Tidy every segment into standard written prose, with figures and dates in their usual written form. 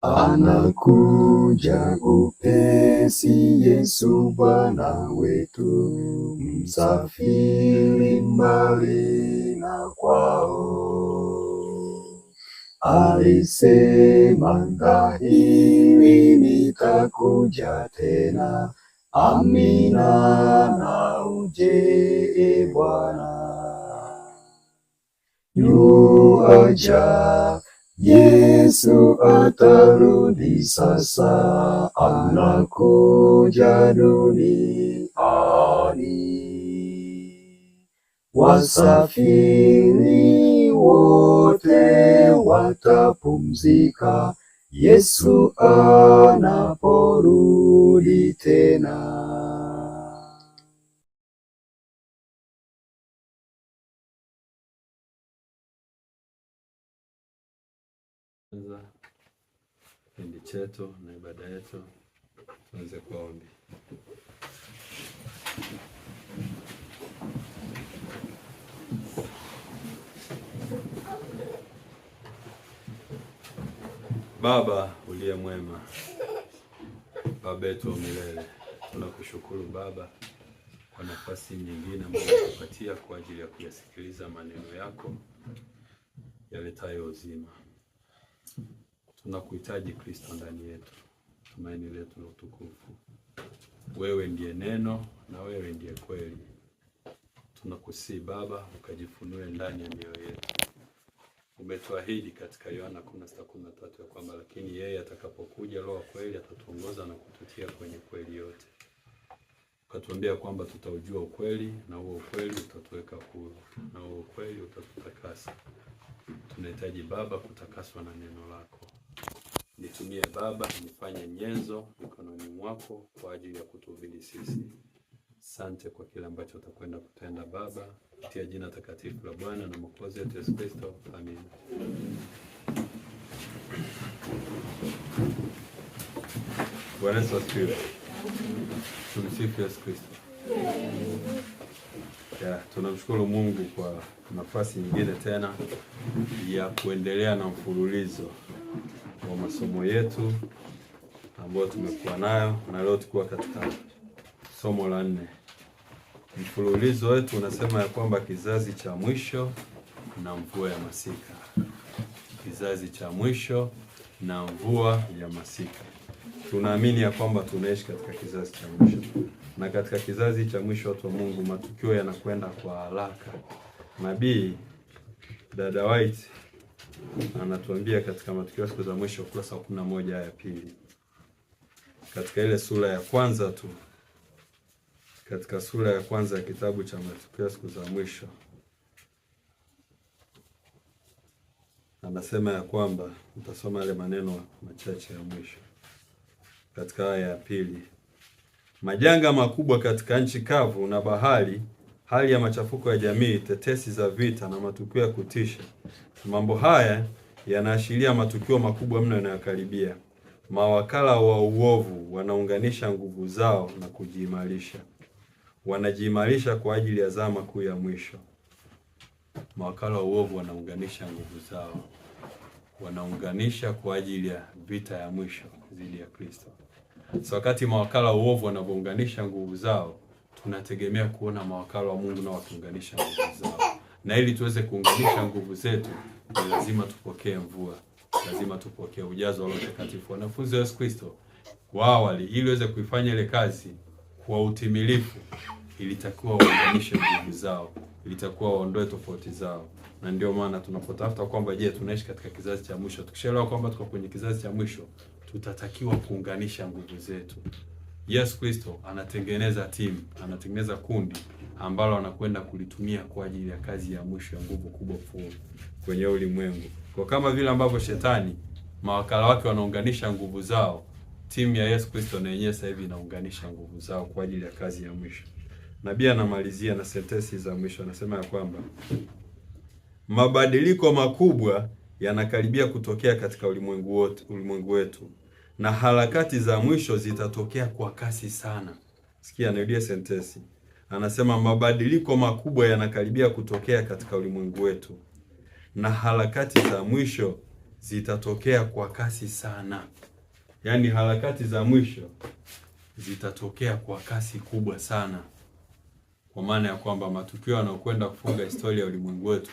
Anakuja upesi Yesu Bwana wetu, msafiri mbali na kwao. Alisema dhahiri, nitakuja tena. Amina na uje Bwana. Yuaja Yesu, atarudi sasa, anakuja duniani. Wasafiri wote watapumzika, Yesu anaporudi tena. Kipindi chetu na ibada yetu, tuanze kwa ombi. Baba uliye mwema, Baba yetu wa milele, tunakushukuru Baba kwa nafasi nyingine ambayo umetupatia kwa ajili ya kuyasikiliza maneno yako yaletayo uzima. Tunakuhitaji Kristo ndani yetu, tumaini letu la utukufu. Wewe ndiye neno na wewe ndiye kweli. Tunakusihi Baba, ukajifunue ndani ya mioyo yetu. Umetuahidi katika Yohana 16:13 ya kwamba lakini yeye atakapokuja, Roho wa kweli, atatuongoza na kututia kwenye kweli yote. Ukatuambia kwamba tutaujua ukweli na huo ukweli utatuweka huru na huo ukweli utatutakasa. Tunahitaji Baba kutakaswa na neno lako. Nitumie Baba, nifanye nyenzo mikononi mwako kwa ajili ya kutuhubiri sisi. Asante kwa kile ambacho utakwenda kutenda Baba, kupitia jina takatifu la Bwana na Mwokozi wetu Yesu Kristo. Amina. Bwana Yesu asifiwe. Tumsifu Yesu Kristo. Tunamshukuru Mungu kwa nafasi nyingine tena ya kuendelea na mfululizo wa masomo yetu ambayo tumekuwa nayo, na leo tukiwa katika somo la 4. Mfululizo wetu unasema ya kwamba kizazi cha mwisho na mvua ya masika. Kizazi cha mwisho na mvua ya masika. Tunaamini ya kwamba tunaishi katika kizazi cha mwisho. Na katika kizazi cha mwisho, watu wa Mungu, matukio yanakwenda kwa haraka. Nabii Dada White anatuambia katika matukio siku za mwisho, ukurasa wa 11 aya ya pili. Katika ile sura ya kwanza tu. Katika sura ya kwanza ya kitabu cha matukio siku za mwisho. Anasema ya kwamba, utasoma yale maneno machache ya mwisho. Katika aya ya pili. Majanga makubwa katika nchi kavu na bahari, hali ya machafuko ya jamii, tetesi za vita na matukio ya kutisha. Mambo haya yanaashiria matukio makubwa mno yanayokaribia. Mawakala wa uovu wanaunganisha nguvu zao na kujiimarisha. Wanajiimarisha kwa ajili ya zama kuu ya mwisho. Mawakala wa uovu wanaunganisha nguvu zao. Wanaunganisha kwa ajili ya vita ya mwisho dhidi ya Kristo. So wakati mawakala wa uovu wanavyounganisha nguvu zao, tunategemea kuona mawakala wa Mungu na wakiunganisha nguvu zao. Na ili tuweze kuunganisha nguvu zetu, ni lazima tupokee mvua. Lazima tupokee ujazo wa Roho Mtakatifu. Wanafunzi wa Yesu Kristo wa awali, ili waweze kuifanya ile kazi kwa utimilifu, ilitakiwa waunganishe nguvu zao, ilitakiwa waondoe tofauti zao. Na ndio maana tunapotafuta kwamba je, tunaishi katika kizazi cha mwisho, tukishaelewa kwamba tuko kwenye kizazi cha mwisho, tutatakiwa kuunganisha nguvu zetu. Yesu Kristo anatengeneza timu, anatengeneza kundi ambalo anakwenda kulitumia kwa ajili ya kazi ya mwisho ya nguvu kubwa kwenye ulimwengu. Kwa kama vile ambavyo shetani mawakala wake wanaunganisha nguvu zao, timu ya Yesu Kristo na yenyewe sasa hivi inaunganisha nguvu zao kwa ajili ya kazi ya mwisho. Nabii anamalizia na sentensi za mwisho, anasema ya kwamba mabadiliko makubwa yanakaribia kutokea katika ulimwengu wetu, na harakati za mwisho zitatokea kwa kasi sana. Sikia, narudia sentensi. Anasema mabadiliko makubwa yanakaribia kutokea katika ulimwengu wetu, na harakati za mwisho zitatokea kwa kasi sana. Yaani harakati za mwisho zitatokea kwa kasi kubwa sana. Kwa maana ya kwamba matukio yanayokwenda kufunga historia ya ulimwengu wetu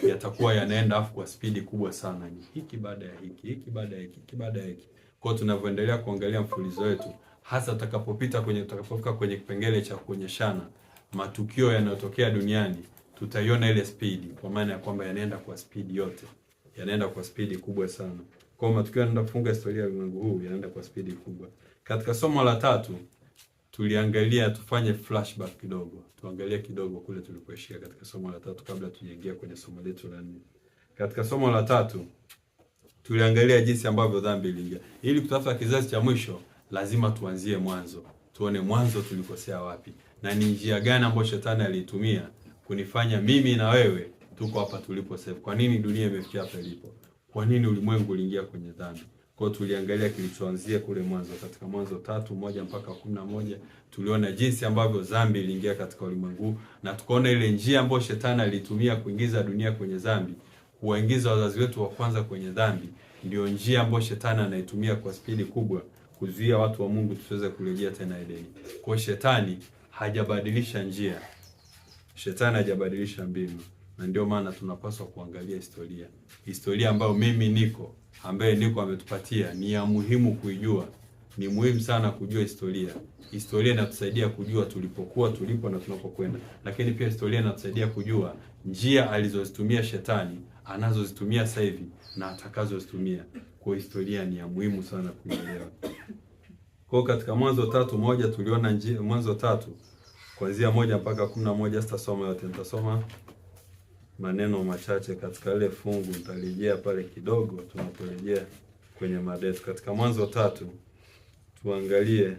yatakuwa yanaenda afu kwa spidi kubwa sana. Ni hiki baada ya hiki, hiki baada ya hiki, hiki baada ya hiki. Kwa tunavyoendelea kuangalia mfululizo wetu, hasa tutakapofika kwenye kipengele cha kuonyeshana matukio yanayotokea duniani, tutaiona ile spidi, kwa maana ya kwamba yanaenda kwa spidi yote. Yanaenda kwa spidi kubwa sana. Kwa matukio yanaenda kufunga historia ya ulimwengu huu yanaenda kwa spidi kubwa. Katika somo la 3 tuliangalia, tufanye flashback kidogo. Tuangalie kidogo kule tulipoishia katika somo la 3 kabla tujaingia kwenye somo letu la 4. Katika somo la 3 tuliangalia jinsi ambavyo dhambi iliingia. Ili kutafuta kizazi cha mwisho, lazima tuanzie mwanzo. Tuone mwanzo tulikosea wapi na ni njia gani ambayo shetani alitumia kunifanya mimi na wewe tuko hapa tulipo sasa. Kwa nini dunia imefikia hapa ilipo? Kwa nini ulimwengu uliingia kwenye dhambi? Kwa tuliangalia kilichoanzia kule mwanzo. Katika Mwanzo 3:1 mpaka 11 tuliona jinsi ambavyo dhambi iliingia katika ulimwengu, na tukaona ile njia ambayo shetani alitumia kuingiza dunia kwenye dhambi, kuwaingiza wazazi wetu wa kwanza kwenye dhambi, ndio njia ambayo shetani anaitumia kwa spidi kubwa kuzuia watu wa Mungu tusiweze kurejea tena Edeni. Kwa shetani hajabadilisha njia. Shetani hajabadilisha mbinu. Na ndio maana tunapaswa kuangalia historia. Historia ambayo ambaye niko ametupatia ni ya muhimu kuijua. Ni muhimu sana kujua historia. Historia inatusaidia kujua tulipokuwa, tulipo na tunapokwenda. Lakini pia historia inatusaidia kujua njia alizozitumia shetani, anazozitumia sasa hivi na atakazozitumia. Kwa historia ni ya muhimu sana kuielewa. Kwa katika Mwanzo 3:1 tuliona Mwanzo 3 kuanzia 1 mpaka 11. Sitasoma yote, nitasoma maneno machache katika ile fungu, nitarejea pale kidogo tunaporejea kwenye mada yetu. Katika Mwanzo 3 tuangalie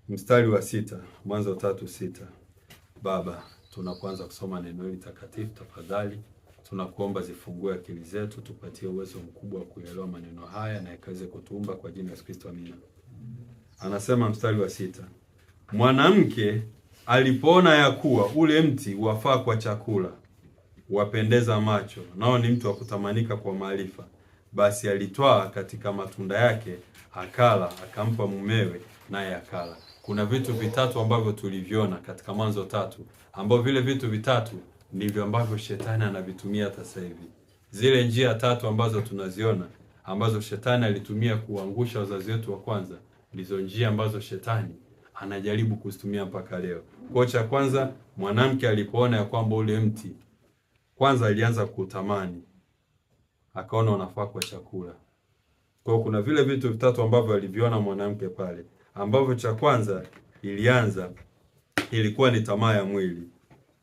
mstari wa 6. Mwanzo 3:6. Baba, tunapoanza kusoma neno hili takatifu, tafadhali tunakuomba zifungue akili zetu, tupatie uwezo mkubwa wa kuelewa maneno haya na ikaweze kutuumba kwa jina la Yesu Kristo, amina. Anasema mstari wa 6. Mwanamke alipoona ya kuwa ule mti wafaa kwa chakula, wapendeza macho, nao ni mtu wa kutamanika kwa maarifa, basi alitwaa katika matunda yake akala, akampa mumewe naye akala. Kuna vitu vitatu ambavyo tuliviona katika Mwanzo 3, ambavyo vile vitu vitatu ndivyo ambavyo shetani anavitumia hata sasa hivi. Zile njia 3 ambazo tunaziona ambazo shetani alitumia kuangusha wazazi wetu wa kwanza, ndizo njia ambazo shetani anajaribu kuzitumia mpaka leo. Kwa cha kwanza, mwanamke alipoona ya kwamba ule mti, kwanza alianza kutamani, akaona unafaa kwa chakula. Kwa kuna vile vitu vitatu ambavyo aliviona mwanamke pale, ambavyo cha kwanza ilikuwa ni tamaa ya mwili,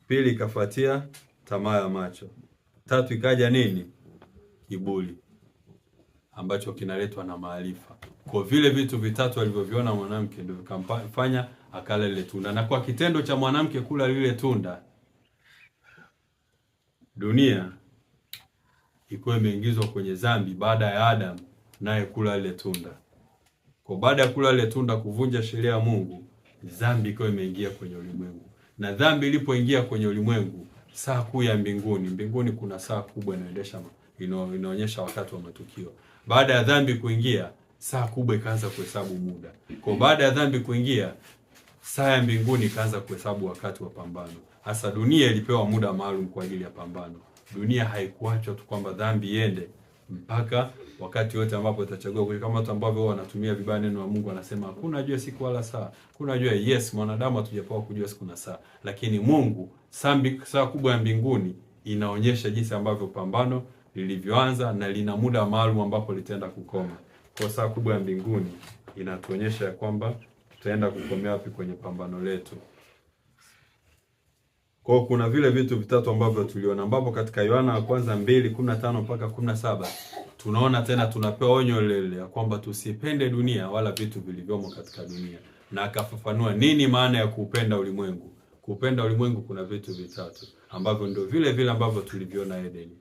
pili ikafuatia tamaa ya macho, tatu ikaja nini? Kiburi, ambacho kinaletwa na maarifa. Kwa vile vitu vitatu alivyoviona mwanamke ndio vikamfanya akala lile tunda, na kwa kitendo cha mwanamke kula lile tunda, dunia ilikuwa imeingizwa kwenye dhambi baada ya Adam naye kula lile tunda. Kwa baada ya kula lile tunda, kuvunja sheria ya Mungu, dhambi ilikuwa imeingia kwenye ulimwengu. Na dhambi ilipoingia kwenye ulimwengu, saa kuu ya mbinguni kuna saa kubwa inaonyesha wakati wa matukio. Baada ya dhambi kuingia, saa kubwa ikaanza kuhesabu muda. Kwa baada ya dhambi kuingia, saa ya mbinguni ikaanza kuhesabu wakati wa pambano. Hasa dunia ilipewa muda maalum kwa ajili ya pambano. Dunia haikuachwa tu kwamba dhambi iende mpaka wakati wote ambapo itachagua, kama watu ambao wanatumia vibaya neno la Mungu, wanasema hakuna jua siku wala saa. Kuna jua, yes, mwanadamu hatujapewa kujua siku na saa, lakini Mungu saa kubwa ya mbinguni inaonyesha jinsi ambavyo pambano lilivyoanza na lina muda maalum ambapo litaenda kukoma. Kwa saa kubwa ya mbinguni inatuonyesha kwamba tutaenda kukomea wapi kwenye pambano letu. Kwa kuna vile vitu vitatu ambavyo tuliona, ambapo katika Yohana wa kwanza 2:15 mpaka 17 tunaona tena tunapewa onyo lile ya kwamba tusipende dunia wala vitu vilivyomo katika dunia, na akafafanua nini maana ya kupenda ulimwengu. Kupenda ulimwengu kuna vitu vitatu ambavyo ndio vile ambavyo tuliviona Edeni.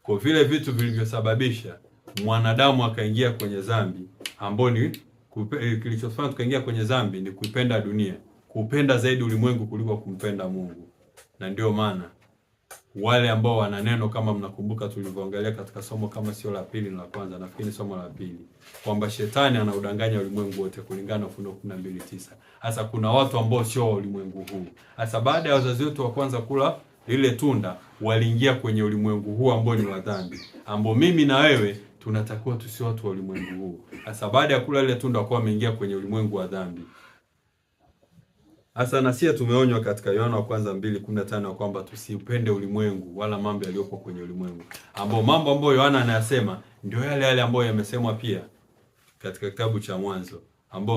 Kwa vile vitu vilivyosababisha mwanadamu akaingia kwenye dhambi, ambao ni kilichofanya tukaingia kwenye dhambi ni kupenda dunia, kupenda zaidi ulimwengu kuliko kumpenda Mungu. Na ndio maana wale ambao wana neno, kama mnakumbuka tulivyoangalia katika somo kama sio la pili na la kwanza, nafikiri somo la pili, kwamba shetani anaudanganya ulimwengu wote kulingana na Ufunuo 12:9. Hasa kuna watu ambao sio wa ulimwengu huu. Hasa baada ya wazazi wetu wa kwanza kula lile tunda, waliingia kwenye ulimwengu huu ambao ni wa dhambi, ambao mimi na wewe tunatakiwa tusio watu wa ulimwengu huu. Hasa baada ya kula lile tunda wakawa wameingia kwenye ulimwengu wa dhambi. Hasa na sisi tumeonywa katika Yohana wa kwanza 2:15 kwamba tusiupende ulimwengu wala mambo yaliyopo kwenye ulimwengu. Mambo ambayo Yohana anayasema ndio yale ambayo yamesemwa pia katika kitabu cha Mwanzo.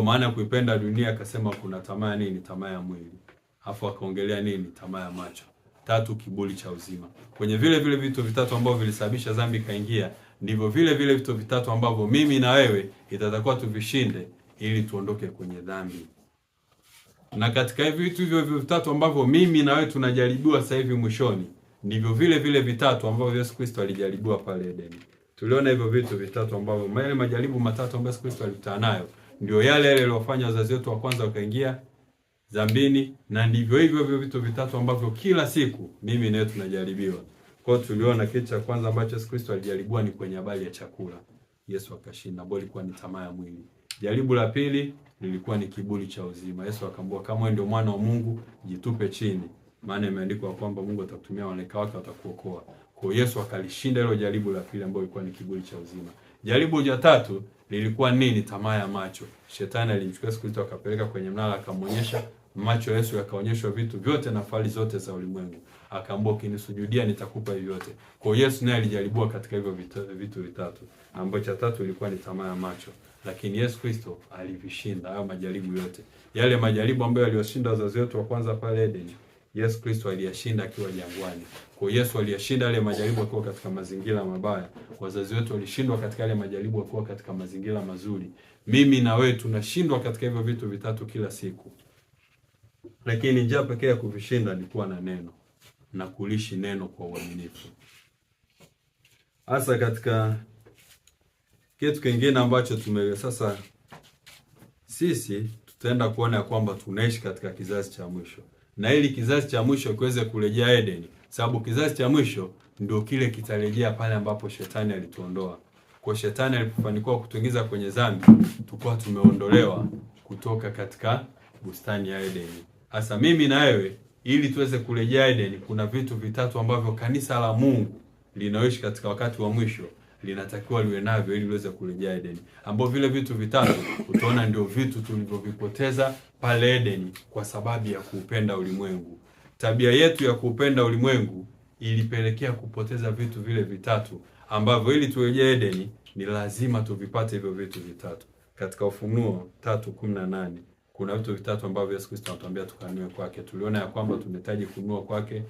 Maana ya kuipenda dunia akasema kuna tamaa nini? Tamaa ya mwili. Alafu akaongelea nini? Tamaa ya macho. 3, kiburi cha uzima. Kwenye vile vitu vitatu ambavyo vilisababisha dhambi kaingia, ndivyo vile vitu vitatu ambavyo mimi na wewe itatakuwa tuvishinde ili tuondoke kwenye dhambi. Na katika hivi vitu hivyo vitatu ambavyo mimi na wewe tunajaribiwa sasa hivi mwishoni, ndivyo vile vitatu ambavyo Yesu Kristo alijaribiwa pale Edeni. Tuliona hivyo vitu vitatu ambavyo yale majaribu matatu ambayo Yesu Kristo alikutana nayo ndio yale yaliyofanya wazazi wetu wa kwanza wakaingia dhambini, na ndivyo hivyo vitu vitatu ambavyo kila siku mimi na wewe tunajaribiwa. Kwa hiyo tuliona kitu cha kwanza ambacho Yesu Kristo alijaribiwa ni kwenye habari ya chakula. Yesu akashinda, ambapo ilikuwa ni tamaa ya mwili. Jaribu la pili lilikuwa ni kiburi cha uzima. Yesu akamwambia, kama wewe ndio mwana wa Mungu, jitupe chini, maana imeandikwa kwamba Mungu atakutumia malaika wake watakuokoa. Kwa hiyo Yesu akalishinda hilo jaribu la pili ambalo lilikuwa ni kiburi cha uzima. Jaribu la tatu lilikuwa nini? Tamaa ya macho. Shetani alimchukua Yesu Kristo akapeleka kwenye mnara, akamonyesha macho Yesu, yakaonyeshwa vitu vyote na fali zote za ulimwengu. Akaambia, ukinisujudia nitakupa hivi vyote. Kwa hiyo Yesu naye alijaribiwa katika hivyo vitu vitatu, ambacho cha tatu ilikuwa ni tamaa ya macho. Lakini Yesu Kristo alivishinda hayo majaribu yote. Yale majaribu ambayo aliyoshinda wazazi wetu wa kwanza pale Edeni, Yesu Kristo aliyashinda akiwa jangwani. Kwa Yesu aliyashinda yale majaribu akiwa katika mazingira mabaya. Wazazi wetu walishindwa katika yale majaribu akiwa katika mazingira mazuri. Mimi na wewe tunashindwa katika hivyo vitu vitatu kila siku. Lakini njia pekee ya kuvishinda ni kuwa na neno na kulishi neno kwa uaminifu. Hasa katika kitu kingine ambacho sasa sisi tutaenda kuona kwamba tunaishi katika kizazi cha mwisho. Na ili kizazi cha mwisho kiweze kurejea Edeni, sababu kizazi cha mwisho ndio kile kitarejea pale ambapo shetani alituondoa. Kwa shetani alipofanikiwa kutuingiza kwenye dhambi, tukua tumeondolewa kutoka katika bustani ya Edeni. Hasa mimi na wewe ili tuweze kurejea Edeni, kuna vitu vitatu ambavyo kanisa la Mungu linaishi katika wakati wa mwisho linatakiwa liwe navyo ili liweze kurejea Edeni. Ambao vile vitu vitatu utaona ndio vitu tulivyovipoteza pale Edeni kwa sababu ya kuupenda ulimwengu. Tabia yetu ya kuupenda ulimwengu ilipelekea kupoteza vitu vile vitatu ambavyo ili turejee Edeni ni lazima tuvipate hivyo vitu vitatu. Katika Ufunuo 3:18 kuna vitu vitatu ambavyo Yesu Kristo anatuambia tukanue kwake. Tuliona ya kwamba tunahitaji kununua kwake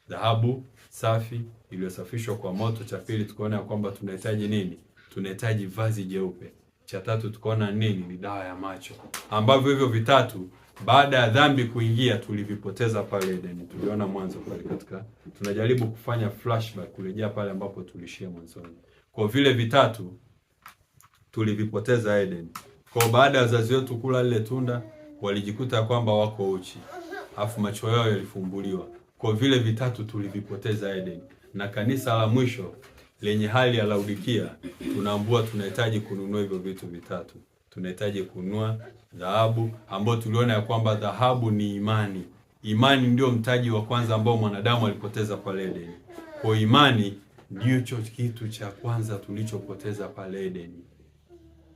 dhahabu safi iliyosafishwa kwa moto. Cha pili tukaona ya kwamba tunahitaji nini? Tunahitaji vazi jeupe. Cha tatu tukaona nini? Ni dawa ya macho. Ambavyo hivyo vitatu baada ya dhambi kuingia tulivipoteza pale Edeni. Tuliona mwanzo pale katika tunajaribu kufanya flashback kurejea pale ambapo tulishia mwanzoni. Kwa vile vitatu tulivipoteza Edeni. Kwa baada ya wazazi wetu kula lile tunda walijikuta kwamba wako uchi. Afu macho yao yalifumbuliwa. Kwa vile vitatu tulivipoteza Edeni. Na kanisa la mwisho lenye hali ya Laodikia tunaambua tunahitaji kununua hivyo vitu vitatu. Tunahitaji kununua dhahabu, ambao tuliona ya kwamba dhahabu ni imani. Imani ndio mtaji wa kwanza ambao mwanadamu alipoteza pale Edeni. Kwa imani ndio kitu cha kwanza tulichopoteza pale Edeni.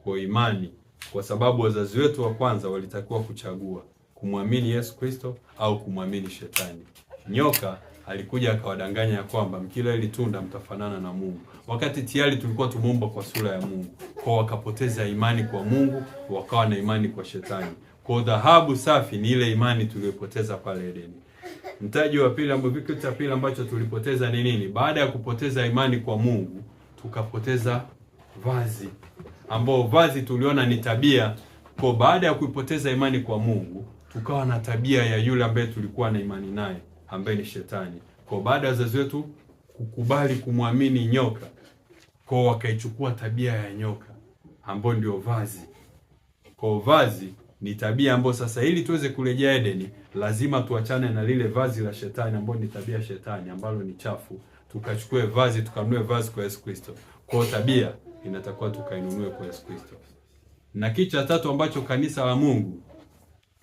Kwa imani, kwa sababu wazazi wetu wa kwanza walitakiwa kuchagua kumwamini Yesu Kristo au kumwamini shetani. Nyoka alikuja akawadanganya ya kwamba mkila hili tunda mtafanana na Mungu. Wakati tayari tulikuwa tumeumbwa kwa sura ya Mungu. Kwa wakapoteza imani kwa Mungu, wakawa na imani kwa shetani. Kwa dhahabu safi ni ile imani tuliyopoteza pale Edeni. Mtaji wa pili ambao kitu cha pili ambacho tulipoteza ni nini? Baada ya kupoteza imani kwa Mungu, tukapoteza vazi. Ambao vazi tuliona ni tabia. Kwa baada ya kuipoteza imani kwa Mungu, tukawa na tabia ya yule ambaye tulikuwa na imani naye, ambaye ni shetani. Kwa baada ya wazazi wetu kukubali kumwamini nyoka, kwa wakaichukua tabia ya nyoka, ambayo ndio vazi. Kwa vazi Ni tabia ambayo sasa ili tuweze kurejea Edeni, lazima tuachane na lile vazi la shetani ambalo ni tabia shetani ambalo ni chafu. Tukachukue vazi, tukanunue vazi kwa Yesu Kristo. Kwa tabia inatakiwa tukainunue kwa Yesu Kristo. Na kitu cha tatu ambacho kanisa la Mungu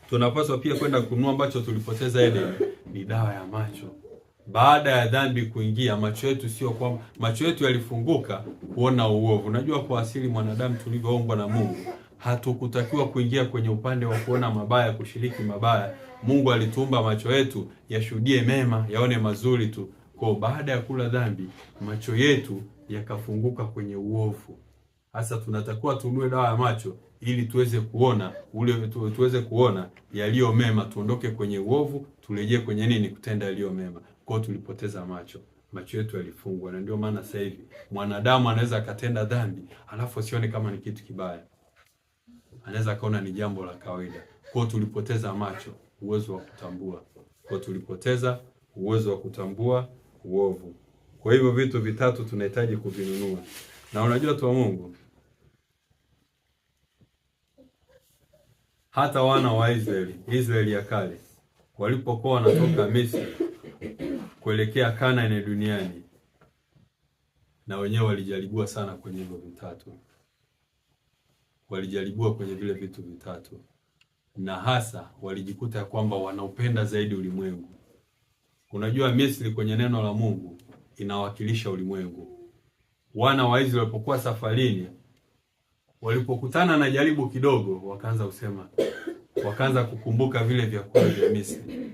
tunapaswa pia kwenda kununua ambacho tulipoteza Edeni ni dawa ya macho. Baada ya dhambi kuingia, macho yetu sio kwamba macho yetu yalifunguka kuona uovu. Unajua kwa asili mwanadamu tulivyoumbwa na Mungu, hatukutakiwa kuingia kwenye upande wa kuona mabaya, kushiriki mabaya. Mungu alituumba macho yetu yashuhudie mema, yaone mazuri tu. Kwa baada ya kula dhambi, macho yetu yakafunguka kwenye uovu. Sasa tunatakiwa tununue dawa ya macho ili tuweze kuona tuweze kuona yaliyo mema, tuondoke kwenye uovu, turejee kwenye nini? Kutenda yaliyo mema. Kwa tulipoteza macho. Macho yetu yalifungwa, na ndio maana sasa hivi mwanadamu anaweza akatenda dhambi alafu asione kama ni kitu kibaya. Anaweza kaona ni jambo la kawaida. Kwa tulipoteza macho, uwezo wa kutambua. Kwa tulipoteza uwezo wa kutambua uovu. Kwa hivyo vitu vitatu tunahitaji kuvinunua. Na unajua tu wa Mungu, hata wana wa Israeli ya kale walipokuwa wanatoka Misri kuelekea Kanaani duniani, na wenyewe walijaribiwa sana kwenye hivyo vitatu. Walijaribiwa kwenye vile vitu vitatu, na hasa walijikuta ya kwamba wanaupenda zaidi ulimwengu. Unajua Misri kwenye neno la Mungu inawakilisha ulimwengu. Wana wa Israeli walipokuwa safarini, walipokutana na jaribu kidogo, wakaanza kukumbuka vile vyakula vya Misri,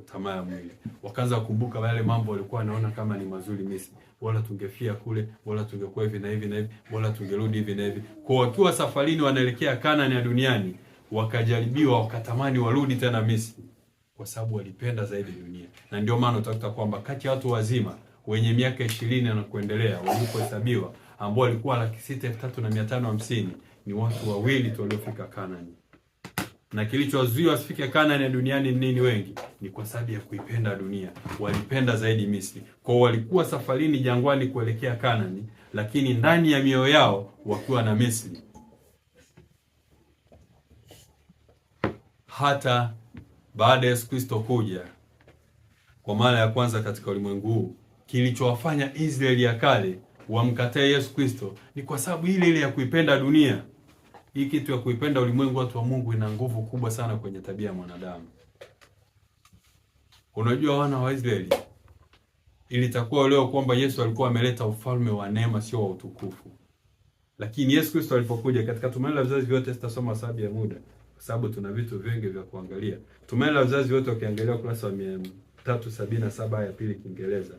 tamaa ya mwili. Wakaanza kukumbuka wale mambo walikuwa wanaona kama ni mazuri Misri. Bora tungefia kule, bora tungekuwa hivi na hivi na hivi, bora tungerudi hivi na hivi. Kwa wakiwa safarini wanaelekea Kanaani ya duniani, wakajaribiwa, wakatamani warudi tena Misri, kwa sababu walipenda zaidi dunia. Na ndio maana utakuta kwamba kati ya watu wazima wenye miaka 20 na kuendelea walipohesabiwa, ambao walikuwa 6,350, ni watu wawili tu waliofika Kanaani. Na kilichowazuia wasifike Kanaani ya duniani nini wengi? Ni kwa sababu ya kuipenda dunia. Walipenda zaidi Misri. Kwa walikuwa safarini jangwani kuelekea Kanaani, lakini ndani ya mioyo yao wakiwa na Misri. Hata baada ya Yesu Kristo kuja kwa mara ya kwanza katika ulimwengu huu, kilichowafanya Israeli ya kale wamkatae Yesu Kristo ni kwa sababu ile ya kuipenda dunia. Hii kitu ya kuipenda ulimwengu, watu wa Mungu, ina nguvu kubwa sana kwenye tabia ya mwanadamu. Unajua wana wa Israeli ilitakuwa leo kwamba Yesu alikuwa ameleta ufalme wa neema, sio wa utukufu. Lakini Yesu Kristo alipokuja, katika Tumaini la Vizazi Vyote, sitasoma sababu ya muda, kwa sababu tuna vitu vingi vya kuangalia. Tumaini la Vizazi Vyote ukiangalia ukurasa wa 377 ya pili Kiingereza,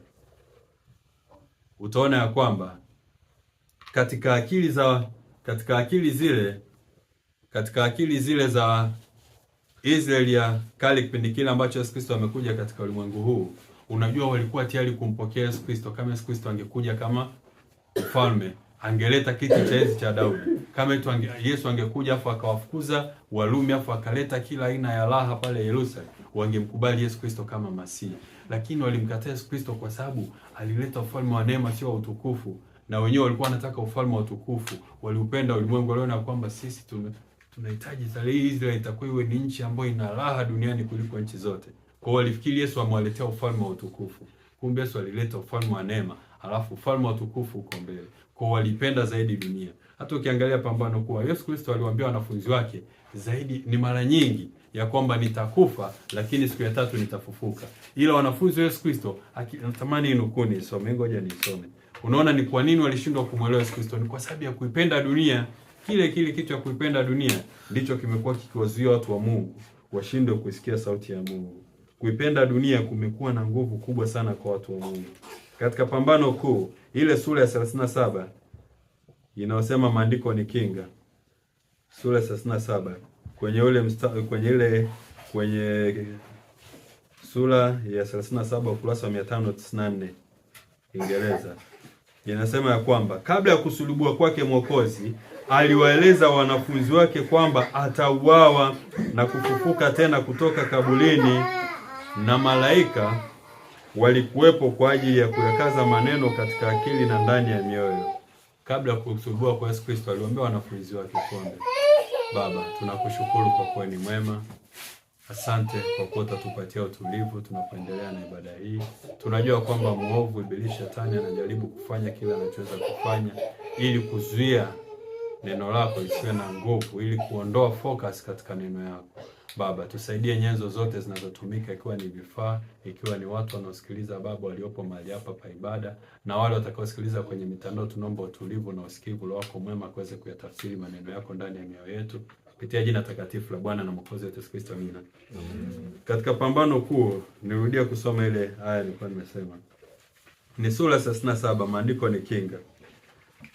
utaona ya kwamba katika akili zile za Israeli ya kale, kipindi kile ambacho Yesu Kristo amekuja katika ulimwengu huu, unajua walikuwa tayari kumpokea Yesu Kristo. Kama Yesu Kristo angekuja kama mfalme, angeleta kiti cha enzi cha Daudi. Kama Yesu angekuja afu akawafukuza Warumi afu akaleta kila aina ya raha pale Yerusalemu, wangemkubali Yesu Kristo kama Masihi. Lakini walimkataa Yesu Kristo kwa sababu alileta ufalme wa neema, sio wa utukufu. Na wenyewe walikuwa wanataka ufalme wa utukufu. Waliupenda ulimwengu, waliona kwamba sisi tunahitaji hii Israeli itakuwa iwe ni nchi ambayo ina raha duniani kuliko nchi zote. Kwa walifikiri Yesu amewaletea ufalme wa utukufu. Kumbe Yesu alileta ufalme wa neema, alafu ufalme wa utukufu uko mbele. Kwa walipenda zaidi dunia. Hata ukiangalia pambano kwa Yesu Kristo aliwaambia wanafunzi wake zaidi ni mara nyingi ya kwamba nitakufa lakini siku ya tatu nitafufuka. Ila wanafunzi wa Yesu Kristo natamani inukuni nisome, ngoja nisome. Unaona ni kwa nini walishindwa kumwelewa Yesu Kristo? Ni kwa sababu ya kuipenda dunia. Kile kitu cha kuipenda dunia ndicho kimekuwa kikiwazuia watu wa Mungu washindwe kusikia sauti ya Mungu. Kuipenda dunia kumekuwa na nguvu kubwa sana kwa watu wa Mungu. Katika Pambano Kuu, ile sura ya 37 inayosema maandiko ni kinga. Sura ya 37 kwenye sura ya 37 ukurasa wa 594 Kiingereza. Inasema ya kwamba kabla ya kusulubiwa kwake Mwokozi, aliwaeleza wanafunzi wake kwamba atauawa na kufufuka tena kutoka kaburini, na malaika walikuwepo kwa ajili ya kuyakaza maneno katika akili na ndani ya mioyo. Kabla ya kusulubiwa kwa Yesu Kristo aliwaambia wanafunzi wake kwamba Baba, tunakushukuru kwa kuwa ni mwema. Asante kwa kuwa utatupatia utulivu tunapoendelea na ibada hii. Tunajua kwamba mwovu ibilisi shetani anajaribu kufanya kila anachoweza kufanya ili kuzuia neno lako lisiwe na nguvu, ili kuondoa focus katika neno yako. Baba, tusaidie nyenzo zote zinazotumika, ikiwa ni vifaa, ikiwa ni watu wanaosikiliza Baba waliopo mahali hapa pa ibada, na wale watakaosikiliza kwenye mitandao. Tunaomba utulivu na usikivu wako mwema kuweze kuyatafsiri maneno yako ndani ya mioyo yetu, kupitia jina takatifu la Bwana na Mwokozi wetu Yesu Kristo. Amina. Katika pambano kuu, nirudia kusoma ile aya nilikuwa nimesema. Ni sura 37, maandiko ni kinga.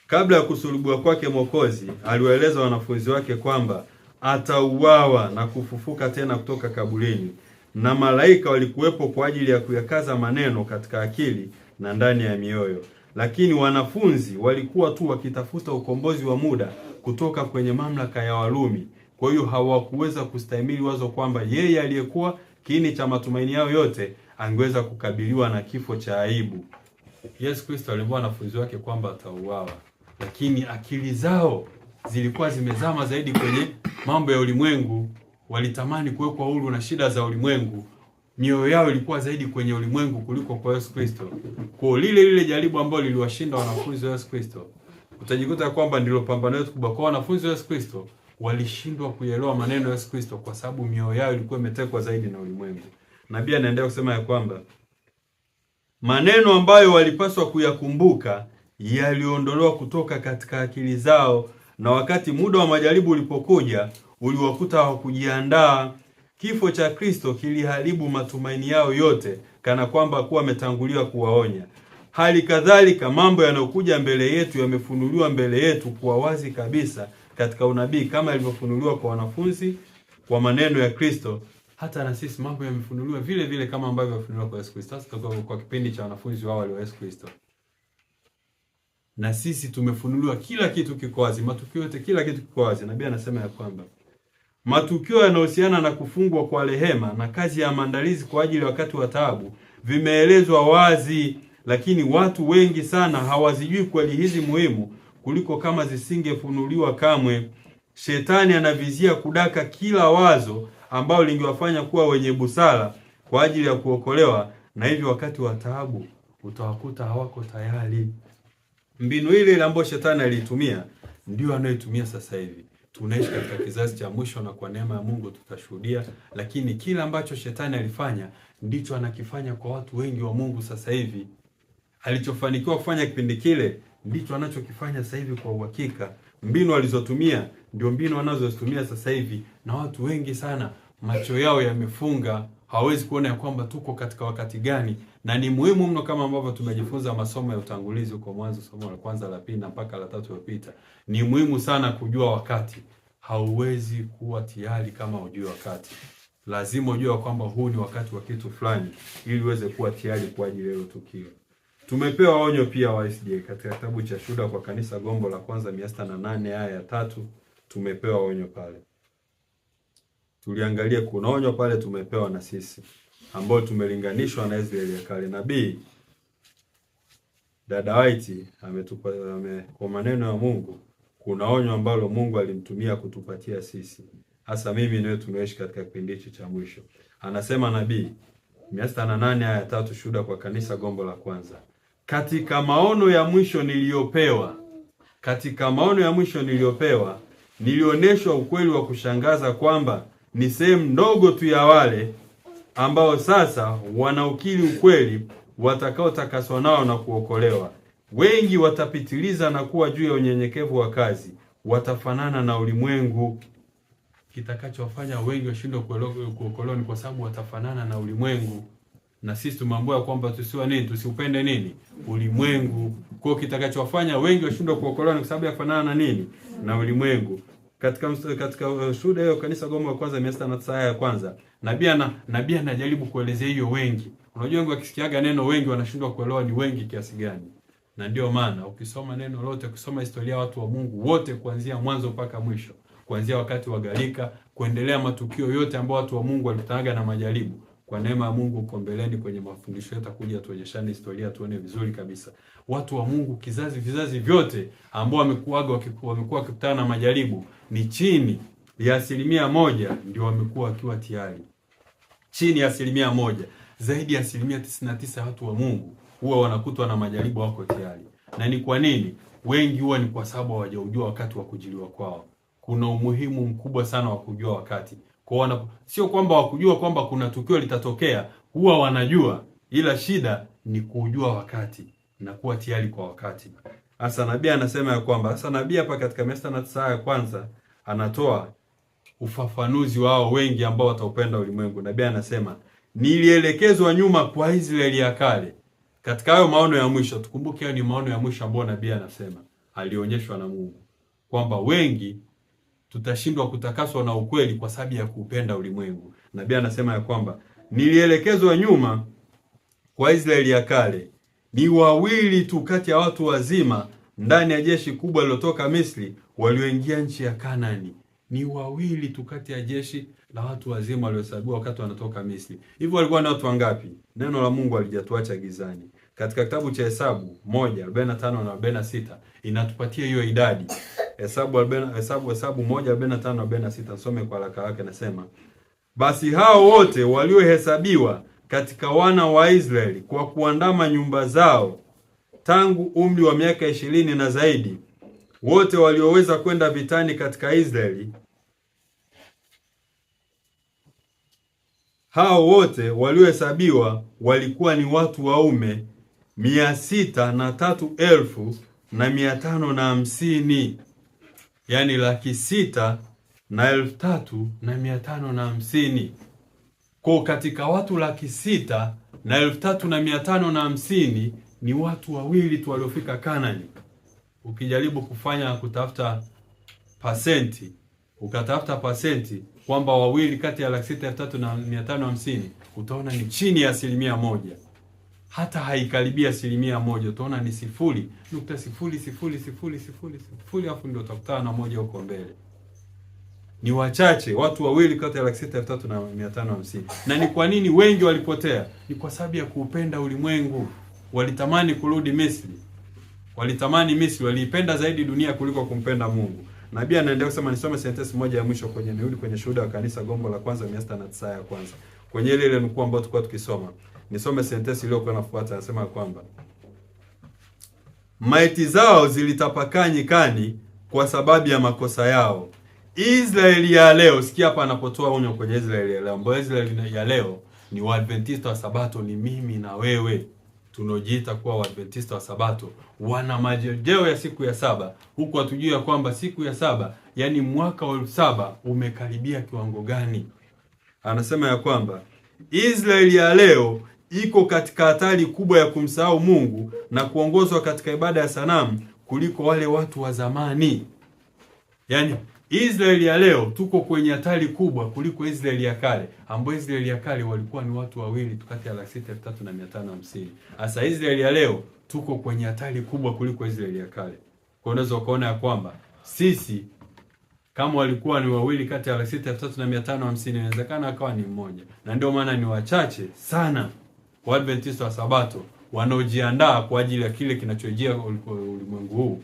Kabla ya kusulubiwa kwake Mwokozi, aliwaeleza wanafunzi wake kwamba atauawa na kufufuka tena kutoka kaburini, na malaika walikuwepo kwa ajili ya kuyakaza maneno katika akili na ndani ya mioyo. Lakini wanafunzi walikuwa tu wakitafuta ukombozi wa muda kutoka kwenye mamlaka ya Warumi. Kwa hiyo hawakuweza kustahimili wazo kwamba yeye aliyekuwa kiini cha matumaini yao yote angeweza kukabiliwa na kifo cha aibu. Yesu Kristo aliwaambia wanafunzi wake kwamba atauawa, lakini akili zao zilikuwa zimezama zaidi kwenye mambo ya ulimwengu. Walitamani kuwekwa huru na shida za ulimwengu. Mioyo yao ilikuwa zaidi kwenye ulimwengu kuliko kwa Yesu Kristo. Kwa lile jaribu ambalo liliwashinda wanafunzi wa Yesu Kristo, utajikuta kwamba ndilo pambano letu kubwa. Kwa wanafunzi wa Yesu Kristo, walishindwa kuelewa maneno ya Yesu Kristo kwa sababu mioyo yao ilikuwa imetekwa zaidi na ulimwengu. Nabii anaendelea kusema ya kwamba maneno ambayo walipaswa kuyakumbuka yaliondolewa kutoka katika akili zao, na wakati muda wa majaribu ulipokuja, uliwakuta hawakujiandaa. Kifo cha Kristo kiliharibu matumaini yao yote, kana kwamba kuwa ametangulia kuwaonya. Hali kadhalika mambo yanayokuja mbele yetu yamefunuliwa mbele yetu kwa wazi kabisa katika unabii, kama yalivyofunuliwa kwa wanafunzi kwa maneno ya Kristo. Hata na sisi mambo yamefunuliwa vile vile kama ambavyo yamefunuliwa kwa Yesu Kristo. Sasa kwa kipindi cha wanafunzi wao wa Yesu Kristo, na sisi tumefunuliwa kila kitu kiko wazi, matukio yote, kila kitu kiko wazi. Nabii anasema ya kwamba matukio yanayohusiana na kufungwa kwa rehema na kazi ya maandalizi kwa ajili wakati wa taabu vimeelezwa wazi, lakini watu wengi sana hawazijui kweli hizi muhimu kuliko kama zisingefunuliwa kamwe. Shetani anavizia kudaka kila wazo ambao lingewafanya kuwa wenye busara kwa ajili ya kuokolewa, na hivyo wakati wa taabu utawakuta hawako tayari. Mbinu ile ambayo shetani aliitumia ndio anayoitumia sasa hivi. Tunaishi katika kizazi cha mwisho, na kwa neema ya Mungu tutashuhudia, lakini kila ambacho shetani alifanya ndicho anakifanya kwa watu wengi wa Mungu sasa hivi. Alichofanikiwa kufanya kipindi kile ndicho anachokifanya sasa hivi kwa uhakika. Mbinu alizotumia ndio mbinu anazozitumia sasa hivi, na watu wengi sana macho yao yamefunga, hawezi kuona ya kwamba tuko katika wakati gani. Na ni muhimu mno, kama ambavyo tumejifunza masomo ya utangulizi huko mwanzo, somo la kwanza, la pili na mpaka la 3 lililopita. Ni muhimu sana kujua wakati. Hauwezi kuwa tayari kama hujui wakati. Lazima ujue kwamba huu ni wakati wa kitu fulani ili uweze kuwa tayari kwa ajili ya tukio. Tumepewa onyo pia wa SDA katika kitabu cha Shuhuda kwa Kanisa, gombo la kwanza 608 aya ya 3. Tumepewa onyo pale. Tuliangalia kuna onyo pale tumepewa na sisi, ambao tumelinganishwa na Israeli ya kale. Nabii Dada White ametupa kwa maneno ya Mungu, kuna onyo ambalo Mungu alimtumia kutupatia sisi, hasa mimi na wewe tunaishi katika kipindi cha mwisho. Anasema nabii 608 aya 3, Shuhuda kwa Kanisa, gombo la kwanza: katika maono ya mwisho niliyopewa, nilioneshwa ukweli wa kushangaza kwamba ni sehemu ndogo tu ya wale ambao sasa wanaukiri ukweli watakaotakaswa nao na kuokolewa. Wengi watapitiliza na kuwa juu ya unyenyekevu wa kazi, watafanana na ulimwengu. Kitakachowafanya wengi washindwe kuokolewa ni kwa sababu watafanana na ulimwengu. Na sisi tumeambiwa kwamba tusiupende nini? Ulimwengu. Kwa hiyo kitakachowafanya wengi washindwe kuokolewa ni kwa sababu ya kufanana na nini? Na ulimwengu. Katika Shuhuda hiyo Kanisa, gombo la kwanza 609 aya ya kwanza, nabii anajaribu kuelezea hiyo wengi. Unajua wengi wakisikiaga neno wengi wanashindwa kuelewa ni wengi kiasi gani. Na ndio maana ukisoma neno lote, ukisoma historia watu wa Mungu wote kuanzia mwanzo mpaka mwisho, kuanzia wakati wa gharika kuendelea matukio yote ambao watu wa Mungu walikutanaga na majaribu, kwa neema ya Mungu uko mbeleni kwenye mafundisho yatakuja tuonyeshane historia tuone vizuri kabisa. Vizazi vyote ambao wamekuwa wakikutana na majaribu ni chini ya 1% ndio wamekuwa wakiwa tayari. Chini ya 1%, zaidi ya 99% ya watu wa Mungu huwa wanakutwa na majaribu wako tayari. Na ni kwa nini? Wengi huwa ni kwa sababu hawajaujua wakati wa kujiliwa kwao. Kuna umuhimu mkubwa sana wa kujua wakati. Sio kwamba wakujua kwamba kuna tukio litatokea, huwa wanajua, ila shida ni kujua wakati na kuwa tayari kwa wakati. Hasa nabii anasema ya kwamba, hasa nabii hapa katika 109 ya kwanza anatoa ufafanuzi wao wengi ambao wataupenda ulimwengu. Nabii anasema, nilielekezwa nyuma kwa Israeli ya kale. Katika hayo maono ya mwisho, tukumbuke hayo ni maono ya mwisho ambayo nabii anasema alionyeshwa na Mungu kwamba wengi tutashindwa kutakaswa na ukweli kwa sababu ya kupenda ulimwengu. Nabii anasema ya kwamba nilielekezwa nyuma kwa Israeli ya kale, ni wawili tu kati ya watu wazima ndani ya jeshi kubwa lilotoka Misri walioingia nchi ya Kanaani. Ni wawili tu kati ya jeshi la watu wazima waliohesabiwa wakati wanatoka Misri. Hivyo walikuwa ni watu wangapi? Neno la Mungu halijatuacha gizani. Katika kitabu cha Hesabu 1:45 na 46 inatupatia hiyo idadi. Hesabu 1:45 na 46, some kwa haraka yake, nasema, basi hao wote waliohesabiwa katika wana wa Israeli kwa kuandama nyumba zao tangu umri wa miaka 20 na zaidi, wote walioweza kwenda vitani katika Israeli, hao wote waliohesabiwa walikuwa ni watu waume 603,550, yani 603,550. Kwa katika watu 603,550 ni watu wawili tu waliofika Kanaani. Ukijaribu kutafuta pasenti, ukatafuta pasenti kwamba wawili kati ya 603,550, utaona ni chini ya 1%. Hata haikaribia 1%, utaona ni 0.000000, hapo ndio utakutana na moja huko mbele. Ni wachache, watu wawili kati ya 603,550. Na ni kwa nini wengi walipotea? Ni kwa sababu ya kuupenda ulimwengu. Walitamani kurudi Misri. Walitamani Misri, waliipenda zaidi dunia kuliko kumpenda Mungu. Nabii anaendelea kusema, nisome sentence moja ya mwisho kwenye Shuhuda wa Kanisa Gombo la kwanza 109 ya kwanza. Kwenye ile nukuu ambayo tulikuwa tukisoma. Nisome sentence iliyokuwa inafuata, anasema kwamba maiti zao zilitapakaa nyikani kwa sababu ya makosa yao. Israeli ya leo, sikia hapa anapotoa onyo kwenye Israeli ya leo, ambayo Israeli ya leo ni Waadventista wa Sabato, ni mimi na wewe tunojiita kuwa Waadventista wa Sabato. Wana marejeo ya siku ya saba, huku hatujui kwamba siku ya saba, yani mwaka wa 7 umekaribia kiwango gani. Anasema ya kwamba Israeli ya leo iko katika hatari kubwa ya kumsahau Mungu na kuongozwa katika ibada ya sanamu kuliko wale watu wa zamani. Yani Israeli ya leo tuko kwenye hatari kubwa kuliko Israeli ya kale, ambapo Israeli ya kale walikuwa ni watu wawili kati ya 603,550. Asa Israeli ya leo tuko kwenye hatari kubwa kuliko Israeli ya kale. Kwa unaweza kuona ya kwamba sisi kama walikuwa ni wawili kati ya 603,550, inawezekana akawa ni mmoja. Na ndio maana ni wachache sana Waadventista wa Sabato wanaojiandaa kwa ajili ya kile kinachojia ulimwengu huu,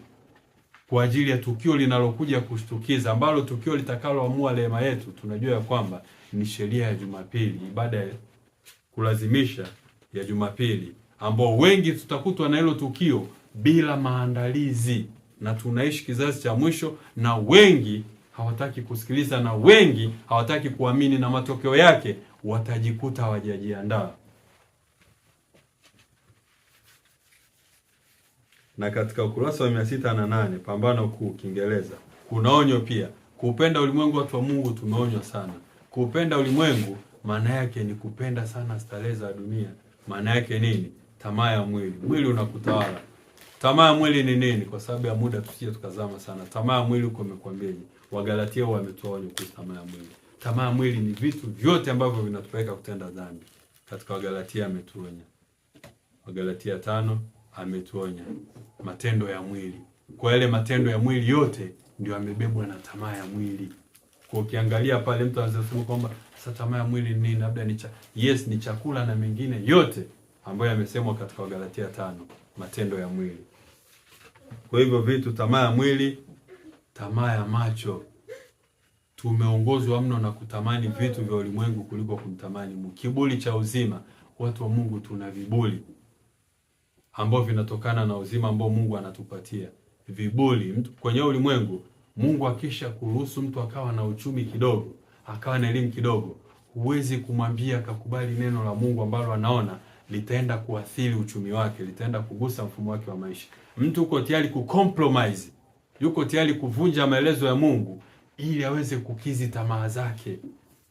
kwa ajili ya tukio linalokuja kushtukiza, ambalo tukio litakaloamua rehema yetu. Tunajua ya kwamba ni sheria ya Jumapili, ibada ya kulazimisha ya Jumapili, ambao wengi tutakutwa na hilo tukio bila maandalizi, na tunaishi kizazi cha mwisho, na wengi hawataki kusikiliza, na wengi hawataki kuamini, na matokeo yake watajikuta hawajajiandaa. Na katika ukurasa wa 608 Pambano Kuu Kiingereza kuna onyo pia. Kupenda ulimwengu, watu wa Mungu tumeonywa sana. Kupenda ulimwengu maana yake ni kupenda sana starehe za dunia. Maana yake nini? Tamaa ya mwili. Mwili unakutawala. Tamaa ya mwili ni nini? Kwa sababu ya muda tusije tukazama sana. Tamaa ya mwili uko umekwambiaje? Wagalatia wametoa onyo kuhusu tamaa ya mwili. Tamaa ya mwili ni vitu vyote ambavyo vinatupeleka kutenda dhambi. Katika Wagalatia ametuonya. Wagalatia 5 ametuonya matendo ya mwili. Kwa yale matendo ya mwili yote ndio amebebwa na tamaa ya mwili. Kwa ukiangalia pale mtu anaweza kusema kwamba sasa tamaa ya mwili ni nini? Labda ni chakula na mengine yote ambayo yamesemwa katika Wagalatia 5, matendo ya mwili. Kwa hivyo vitu, tamaa ya mwili, tamaa ya macho. tumeongozwa mno na kutamani vitu vya ulimwengu kuliko kumtamani Mungu. Kiburi cha uzima, watu wa Mungu tuna viburi ambao vinatokana na uzima ambao Mungu anatupatia. Viburi kwenye ulimwengu, Mungu akisha kuruhusu mtu akawa na uchumi kidogo, akawa na elimu kidogo, huwezi kumwambia akakubali neno la Mungu ambalo anaona litaenda kuathiri uchumi wake, litaenda kugusa mfumo wake wa maisha. Mtu uko tayari kucompromise, yuko tayari kuvunja maelezo ya Mungu ili aweze kukizi tamaa zake.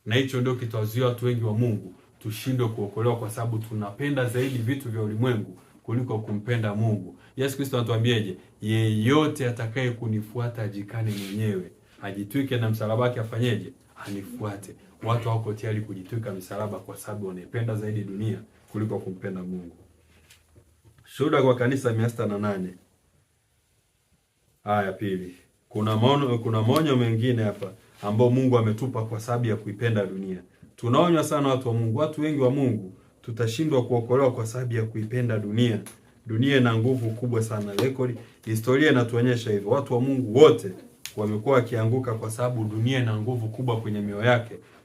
Na hicho ndio kitawazuia watu wengi wa Mungu tushindwe kuokolewa, kwa sababu tunapenda zaidi vitu vya ulimwengu kuliko kumpenda Mungu. Yesu Kristo anatuambiaje? Yeyote atakaye kunifuata ajikane mwenyewe, ajitwike na msalaba wake, afanyeje? Anifuate. Watu wako tayari kujitwika msalaba kwa sababu wanaipenda zaidi dunia kuliko kumpenda Mungu. Shuhuda kwa kanisa 608. Aya pili. Kuna maonyo mengine hapa ambao Mungu ametupa kwa sababu ya kuipenda dunia. Tunaonywa sana watu wa Mungu. Watu wengi wa Mungu tutashindwa kuokolewa kwa sababu ya kuipenda dunia. Dunia ina nguvu kubwa sana. Historia inatuonyesha hivyo. Watu wa Mungu wote wamekuwa wakianguka kwa sababu dunia ina nguvu kubwa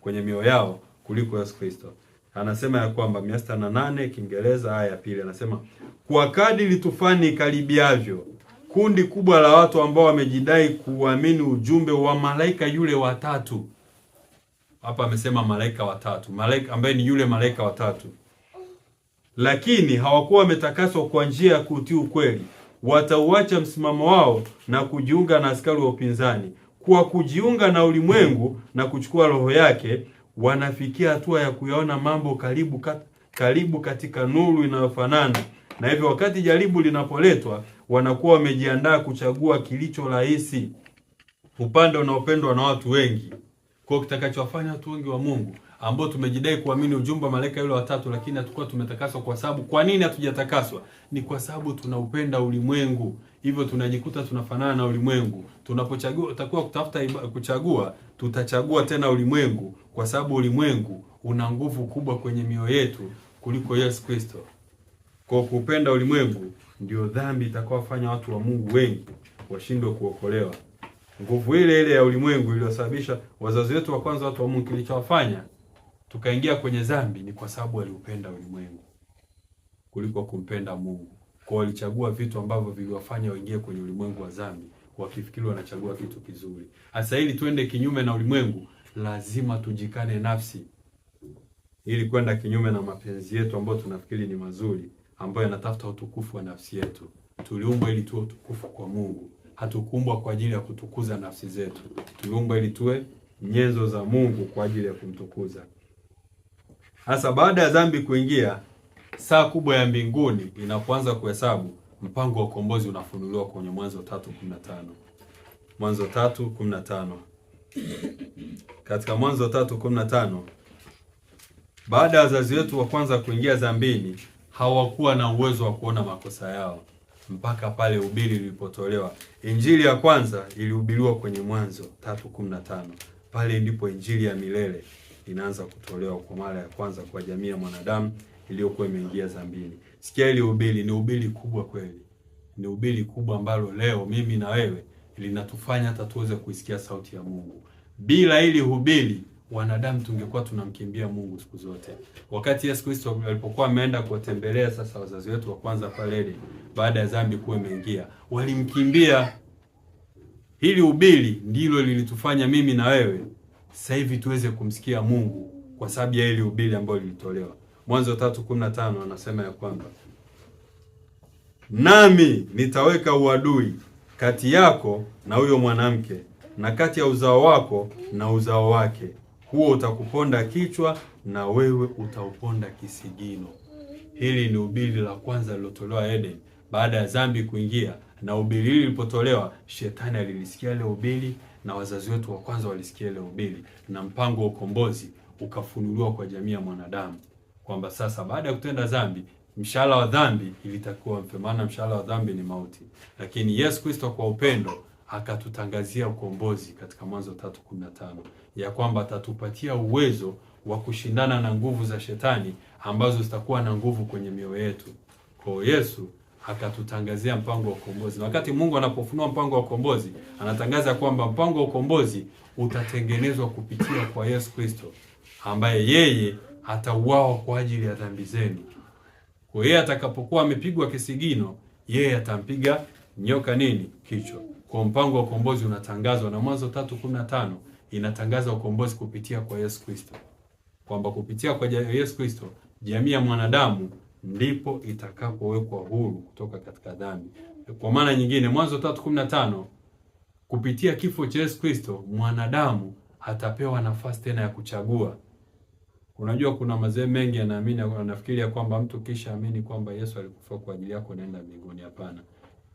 kwenye mioyo yao kuliko Yesu Kristo. Anasema ya kwamba 608 Kiingereza aya ya pili, anasema kwa kadiri tufani karibiavyo, kundi kubwa la watu ambao wamejidai kuamini ujumbe wa malaika yule watatu. Hapa amesema malaika watatu, malaika ambaye ni yule malaika watatu, lakini hawakuwa wametakaswa kwa njia ya kutii ukweli, watauacha msimamo wao na kujiunga na askari wa upinzani. Kwa kujiunga na ulimwengu na kuchukua roho yake, wanafikia hatua ya kuyaona mambo karibu katika nuru inayofanana, na hivyo wakati jaribu linapoletwa wanakuwa wamejiandaa kuchagua kilicho rahisi, upande unaopendwa na watu wengi. Kwa kitakachowafanya watu wengi wa Mungu ambao tumejidai kuamini ujumbe wa malaika yule watatu, lakini hatakuwa tumetakaswa. Kwa sababu, kwa nini hatujatakaswa? Ni kwa sababu tunaupenda ulimwengu. Hivyo tunajikuta tunafanana na ulimwengu. Tunapochagua, utakuwa kuchagua, tutachagua tena ulimwengu, kwa sababu ulimwengu una nguvu kubwa kwenye mioyo yetu kuliko Yesu Kristo. Kwa kupenda ulimwengu ndio dhambi itakayowafanya watu wa Mungu wengi washindwe kuokolewa. Nguvu ile ile ya ulimwengu iliyosababisha wazazi wetu wa kwanza, watu wa Mungu, kilichowafanya tukaingia kwenye dhambi ni kwa sababu waliupenda ulimwengu kuliko kumpenda Mungu. Kwa walichagua vitu ambavyo viliwafanya waingie kwenye ulimwengu wa dhambi, wakifikiri wanachagua kitu kizuri. Hasa ili tuende kinyume na ulimwengu, lazima tujikane nafsi ili kwenda kinyume na mapenzi yetu ambayo tunafikiri ni mazuri, ambayo yanatafuta utukufu wa nafsi yetu. Tuliumbwa ili tuwe utukufu kwa Mungu. Hatukuumbwa kwa ajili ya kutukuza nafsi zetu. Tuliumbwa ili tuwe nyenzo za Mungu kwa ajili ya kumtukuza. Hasa baada ya dhambi kuingia, saa kubwa ya mbinguni inapoanza kuhesabu, mpango wa ukombozi unafunuliwa kwenye Mwanzo 3:15. Mwanzo 3:15. Katika Mwanzo 3:15, baada ya wazazi wetu wa kwanza kuingia dhambini, hawakuwa na uwezo wa kuona makosa yao mpaka pale ubiri lilipotolewa. Injili ya kwanza ilihubiriwa kwenye Mwanzo 3:15. Pale ndipo injili ya milele inaanza kutolewa kwa mara ya kwanza kwa jamii ya mwanadamu iliyokuwa imeingia dhambini. Sikia, ile ubiri ni ubiri kubwa kweli. Ni ubiri kubwa ambalo leo mimi na wewe linatufanya hata tuweze kuisikia sauti ya Mungu. Bila ili hubiri, wanadamu tungekuwa tunamkimbia Mungu siku zote. Wakati Yesu Kristo alipokuwa ameenda kuwatembelea sasa wazazi wetu wa kwanza pale, baada ya dhambi kuwa imeingia, walimkimbia. Hili ubiri ndilo lilitufanya mimi na wewe sasa hivi tuweze kumsikia Mungu kwa sababu ya ile ubiri ambayo lilitolewa. Mwanzo 3:15 anasema ya kwamba nami nitaweka uadui kati yako na huyo mwanamke, na kati ya uzao wako na uzao wake, huo utakuponda kichwa na wewe utauponda kisigino. Hili ni ubiri la kwanza lilotolewa Eden baada ya dhambi kuingia, na ubiri hili lilipotolewa, shetani alilisikia ile ubiri na wazazi wetu wa kwanza walisikia ile ubiri, na mpango wa ukombozi ukafunuliwa kwa jamii ya mwanadamu kwamba sasa baada ya kutenda dhambi, mshahara wa dhambi ilitakiwa mfe, maana mshahara wa dhambi ni mauti. Lakini Yesu Kristo kwa upendo akatutangazia ukombozi katika Mwanzo 3:15 ya kwamba atatupatia uwezo wa kushindana na nguvu za shetani ambazo zitakuwa na nguvu kwenye mioyo yetu. Kwa Yesu akatutangazia mpango wa ukombozi. Na wakati Mungu anapofunua mpango wa ukombozi, anatangaza kwamba mpango wa ukombozi utatengenezwa kupitia kwa Yesu Kristo, ambaye yeye atauawa kwa ajili ya dhambi zenu. Kwa yeye atakapokuwa amepigwa kisigino, yeye atampiga nyoka nini? Kichwa. Kwa mpango wa ukombozi unatangazwa, na Mwanzo 3:15 inatangaza ukombozi kupitia kwa Yesu Kristo, kwamba kupitia kwa Yesu Kristo jamii ya mwanadamu ndipo itakapowekwa huru kutoka katika dhambi. Kwa maana nyingine, Mwanzo 3:15, kupitia kifo cha Yesu Kristo mwanadamu atapewa nafasi tena ya kuchagua. Unajua kuna mazee mengi anafikiria kwamba mtu kisha amini kwamba Yesu alikufa kwa ajili yako naenda mbinguni. Hapana.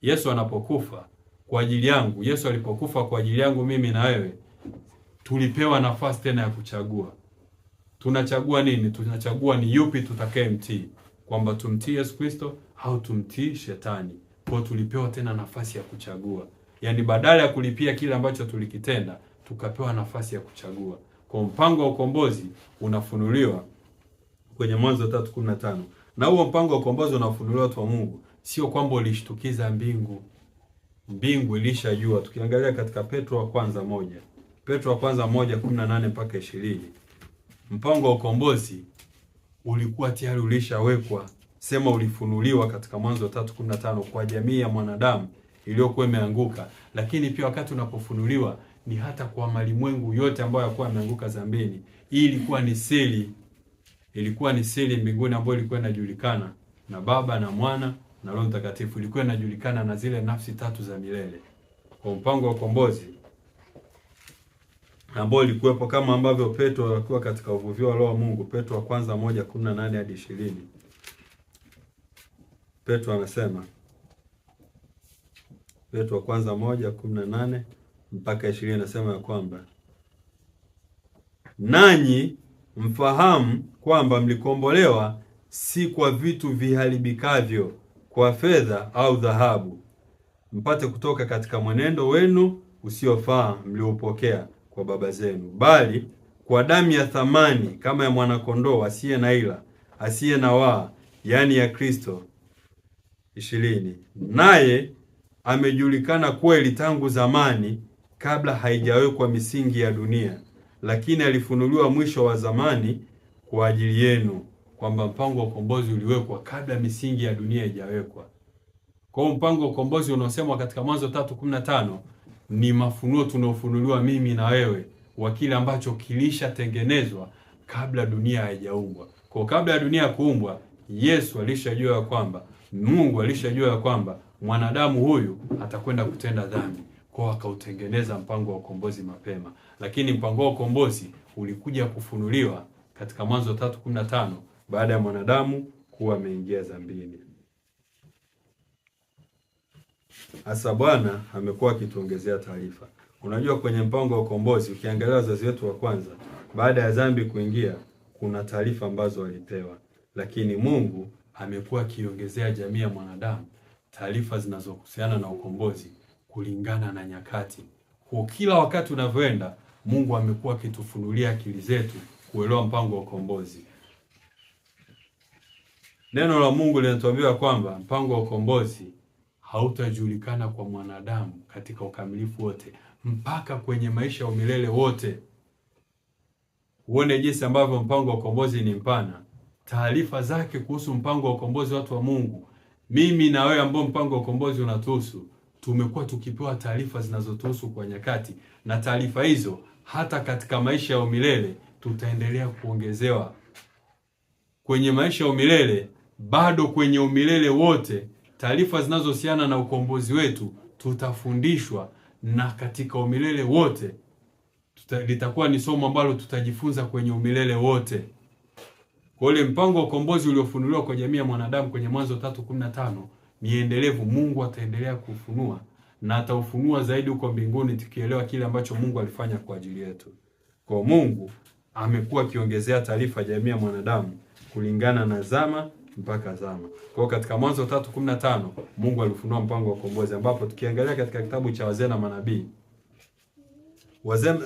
Yesu anapokufa kwa ajili yangu, Yesu alipokufa kwa ajili yangu mimi na wewe, tulipewa nafasi tena ya kuchagua. Tunachagua nini? Tunachagua ni yupi tutakayemtii, kwamba tumtii Yesu Kristo au tumtii shetani. Kwa tulipewa tena nafasi ya kuchagua. Yaani badala ya kulipia kile ambacho tulikitenda, tukapewa nafasi ya kuchagua. Kwa mpango wa ukombozi unafunuliwa kwenye Mwanzo 3:15. Na huo mpango wa ukombozi unafunuliwa watu wa Mungu, sio kwamba ulishtukiza mbingu. Mbingu ilishajua. Tukiangalia katika Petro wa kwanza 1:18 mpaka 20. Mpango wa ukombozi ulikuwa tayari ulishawekwa, sema ulifunuliwa katika Mwanzo 3:15 kwa jamii ya mwanadamu iliyokuwa imeanguka, lakini pia wakati unapofunuliwa ni hata kwa malimwengu yote ambayo yalikuwa yameanguka dhambini. Hii ilikuwa ni siri. Ilikuwa ni siri mbinguni ambayo ilikuwa inajulikana na Baba na Mwana na Roho Mtakatifu. Ilikuwa inajulikana na zile nafsi tatu za milele. Kwa mpango wa ukombozi ambao ilikuwepo, kama ambavyo Petro alikuwa katika uvuvio wa Roho wa Mungu, Petro wa kwanza 1:18 hadi 20. Petro anasema, Petro wa kwanza 1:18 mpaka 20 anasema ya kwamba nanyi mfahamu kwamba mlikombolewa si kwa vitu viharibikavyo, kwa fedha au dhahabu, mpate kutoka katika mwenendo wenu usiofaa mliopokea kwa baba zenu, bali kwa damu ya thamani kama ya mwanakondoo asiye na ila, asiye na waa, yani ya Kristo. 20. Naye amejulikana kweli tangu zamani, kabla haijawekwa misingi ya dunia, lakini alifunuliwa mwisho wa zamani kwa ajili yenu. Kwamba mpango wa ukombozi uliwekwa kabla misingi ya dunia haijawekwa. Kwa mpango wa ukombozi unaosemwa katika Mwanzo 3:15 ni mafunuo tunaofunuliwa mimi na wewe wa kile ambacho kilishatengenezwa kabla dunia haijaumbwa. Kwa kabla ya dunia kuumbwa, Yesu alishajua ya kwamba, Mungu alishajua ya kwamba mwanadamu huyu atakwenda kutenda dhambi. Kwa akautengeneza mpango wa ukombozi mapema. Lakini mpango wa ukombozi ulikuja kufunuliwa katika Mwanzo 3:15 baada ya mwanadamu kuwa ameingia dhambini. Hasa Bwana amekuwa akituongezea taarifa. Unajua kwenye mpango wa ukombozi, ukiangalia wazazi wetu wa kwanza, baada ya dhambi kuingia, kuna taarifa ambazo walipewa. Lakini Mungu amekuwa akiongezea jamii ya mwanadamu taarifa zinazohusiana na ukombozi kulingana na nyakati. Kwa kila wakati unavyoenda, Mungu amekuwa akitufunulia akili zetu kuelewa mpango wa ukombozi. Neno la Mungu linatuambia kwamba mpango wa ukombozi hautajulikana kwa mwanadamu katika ukamilifu wote mpaka kwenye maisha ya umilele wote. Uone jinsi ambavyo mpango wa ukombozi ni mpana. Taarifa zake kuhusu mpango wa ukombozi, watu wa Mungu, mimi na wewe ambao mpango wa ukombozi unatuhusu, tumekuwa tukipewa taarifa zinazotuhusu kwa nyakati, na taarifa hizo hata katika maisha ya umilele tutaendelea kuongezewa. Kwenye maisha ya umilele, bado kwenye umilele wote, taarifa zinazohusiana na ukombozi wetu tutafundishwa, na katika umilele wote litakuwa ni somo ambalo tutajifunza kwenye umilele wote. Kwa ile mpango wa ukombozi uliofunuliwa kwa jamii ya mwanadamu kwenye Mwanzo 3:15 ni endelevu. Mungu ataendelea kufunua na ataufunua zaidi huko mbinguni, tukielewa kile ambacho Mungu alifanya kwa ajili yetu. Kwa Mungu amekuwa akiongezea taarifa jamii ya mwanadamu kulingana na zama mpaka zama. Kwa katika Mwanzo 3:15 Mungu alifunua mpango wa ukombozi, ambapo tukiangalia katika kitabu cha Wazee na Manabii,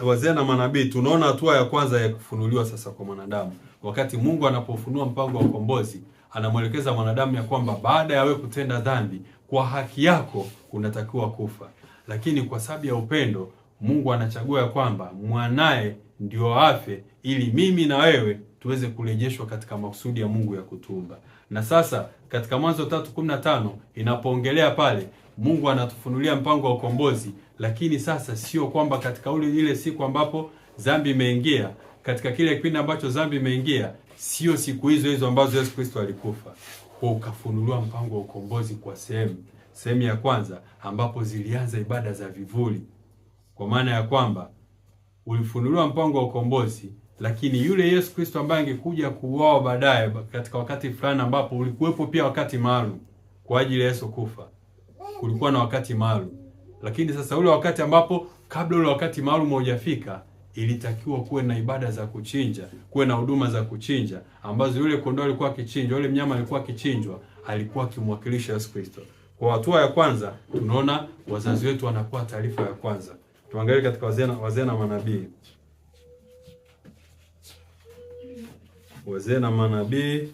Wazee na Manabii, tunaona hatua ya kwanza ya kufunuliwa sasa kwa mwanadamu. Wakati Mungu anapofunua mpango wa ukombozi, anamwelekeza mwanadamu ya kwamba baada ya wewe kutenda dhambi, kwa haki yako unatakiwa kufa. Lakini kwa sababu ya upendo, Mungu anachagua ya kwamba mwanaye ndio afe ili mimi na wewe tuweze kurejeshwa katika makusudi ya Mungu ya kutuumba. Na sasa katika Mwanzo 3:15 inapoongelea pale Mungu anatufunulia mpango wa ukombozi, lakini sasa sio kwamba katika ile siku ambapo dhambi imeingia, katika kile kipindi ambacho dhambi imeingia, sio siku hizo ambazo Yesu Kristo alikufa. Kwa ukafunuliwa mpango wa ukombozi kwa sehemu ya kwanza ambapo zilianza ibada za vivuli. Kwa maana ya kwamba ulifunuliwa mpango wa ukombozi, lakini yule Yesu Kristo ambaye angekuja kuuawa baadaye katika wakati fulani ambapo ulikuwepo pia wakati maalum kwa ajili ya Yesu kufa. Kulikuwa na wakati maalum. Lakini sasa ule wakati ambapo kabla ule wakati maalum haujafika, ilitakiwa kuwe na ibada za kuchinja, kuwe na huduma za kuchinja ambazo yule kondoo alikuwa akichinjwa, yule mnyama alikuwa akichinjwa, alikuwa akimwakilisha Yesu Kristo. Kwa hatua ya kwanza tunaona wazazi wetu wanakuwa taarifa ya kwanza. Tuangalie katika wazee na manabii. Wazee na manabii,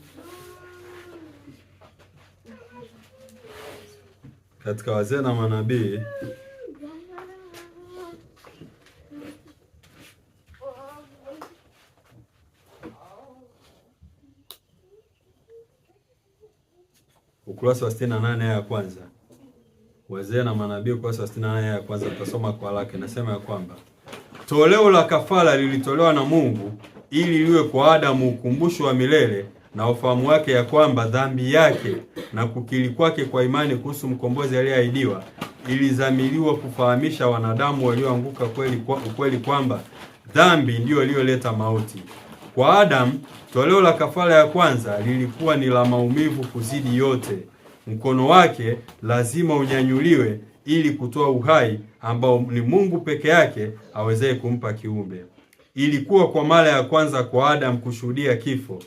katika wazee na manabii ukurasa wa 68 aya ya kwanza. Wazee na manabii ukurasa wa 68 aya ya kwanza, tutasoma kwa haraka. Nasema ya kwamba toleo la kafara lilitolewa na Mungu ili liwe kwa Adamu ukumbusho wa milele na ufahamu wake ya kwamba dhambi yake na kukiri kwake kwa imani kuhusu mkombozi aliyeahidiwa ilizamiliwa kufahamisha wanadamu walioanguka ukweli kwamba dhambi ndiyo iliyoleta mauti. Kwa Adamu, toleo la kafara ya kwanza lilikuwa ni la maumivu kuzidi yote. Mkono wake lazima unyanyuliwe ili kutoa uhai ambao ni Mungu peke yake awezaye kumpa kiumbe. Ilikuwa kwa mara ya kwanza kwa Adamu kushuhudia kifo,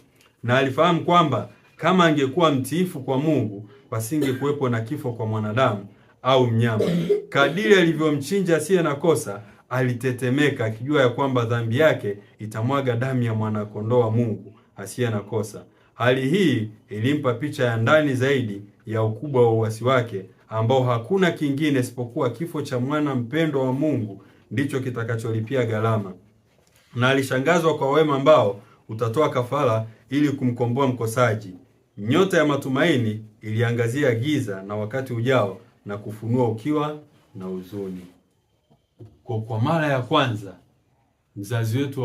na alifahamu kwamba kama angekuwa mtiifu kwa Mungu, pasingekuwepo na kifo kwa mwanadamu au mnyama. Kadiri alivyomchinja asiye na kosa, alitetemeka akijua ya kwamba dhambi yake itamwaga damu ya mwanakondoo wa Mungu asiye na kosa. Hali hii ilimpa picha ya ndani zaidi ya ukubwa wa uasi wake, ambao hakuna kingine isipokuwa kifo cha mwana mpendwa wa Mungu ndicho kitakacholipia gharama. Na alishangazwa kwa wema ambao utatoa kafara ili kumkomboa mkosaji. Nyota ya matumaini iliangazia giza na wakati ujao na kufunua ukiwa na huzuni. Kwa mara ya kwanza wazazi wetu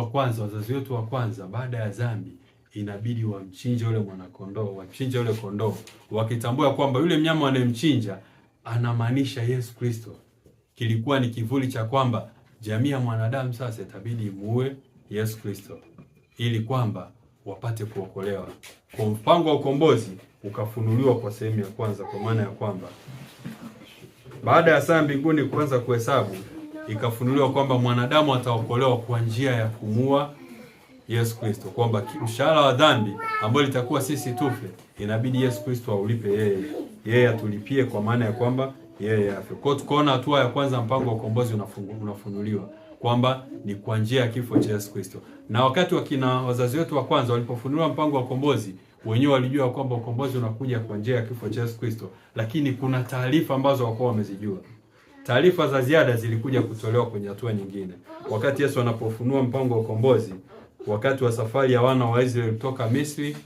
wa kwanza baada ya dhambi inabidi wamchinje yule mwanakondoo, wachinje yule kondoo, wakitambua kwamba yule mnyama wanayemchinja anamaanisha Yesu Kristo. Kilikuwa ni kivuli cha kwamba jamii ya mwanadamu sasa itabidi muue Yesu Kristo ili kwamba wapate kuokolewa. Kwa mpango wa ukombozi ukafunuliwa kwa sehemu ya kwanza, kwa maana ya kwamba baada ya saa mbinguni kuanza kuhesabu, ikafunuliwa kwamba mwanadamu ataokolewa kwa njia ya kumua Yesu Kristo, kwamba mshahara wa dhambi ambao litakuwa sisi tufe, inabidi Yesu Kristo aulipe yeye atulipie, kwa maana ya kwamba yeye afe. Kwa hiyo tukaona hatua ya kwanza mpango wa ukombozi unafunuliwa kwamba ni kwa njia ya kifo cha Yesu Kristo. Na wakati wazazi wetu wa kwanza walipofunuliwa mpango wa ukombozi, wenyewe walijua kwamba ukombozi unakuja kwa njia ya kifo cha Yesu Kristo, lakini kuna taarifa ambazo hawakuwa wamezijua. Taarifa za ziada zilikuja kutolewa kwenye hatua nyingine. Wakati Yesu anapofunua mpango wa ukombozi, wakati wa safari ya wana wa Israeli kutoka Misri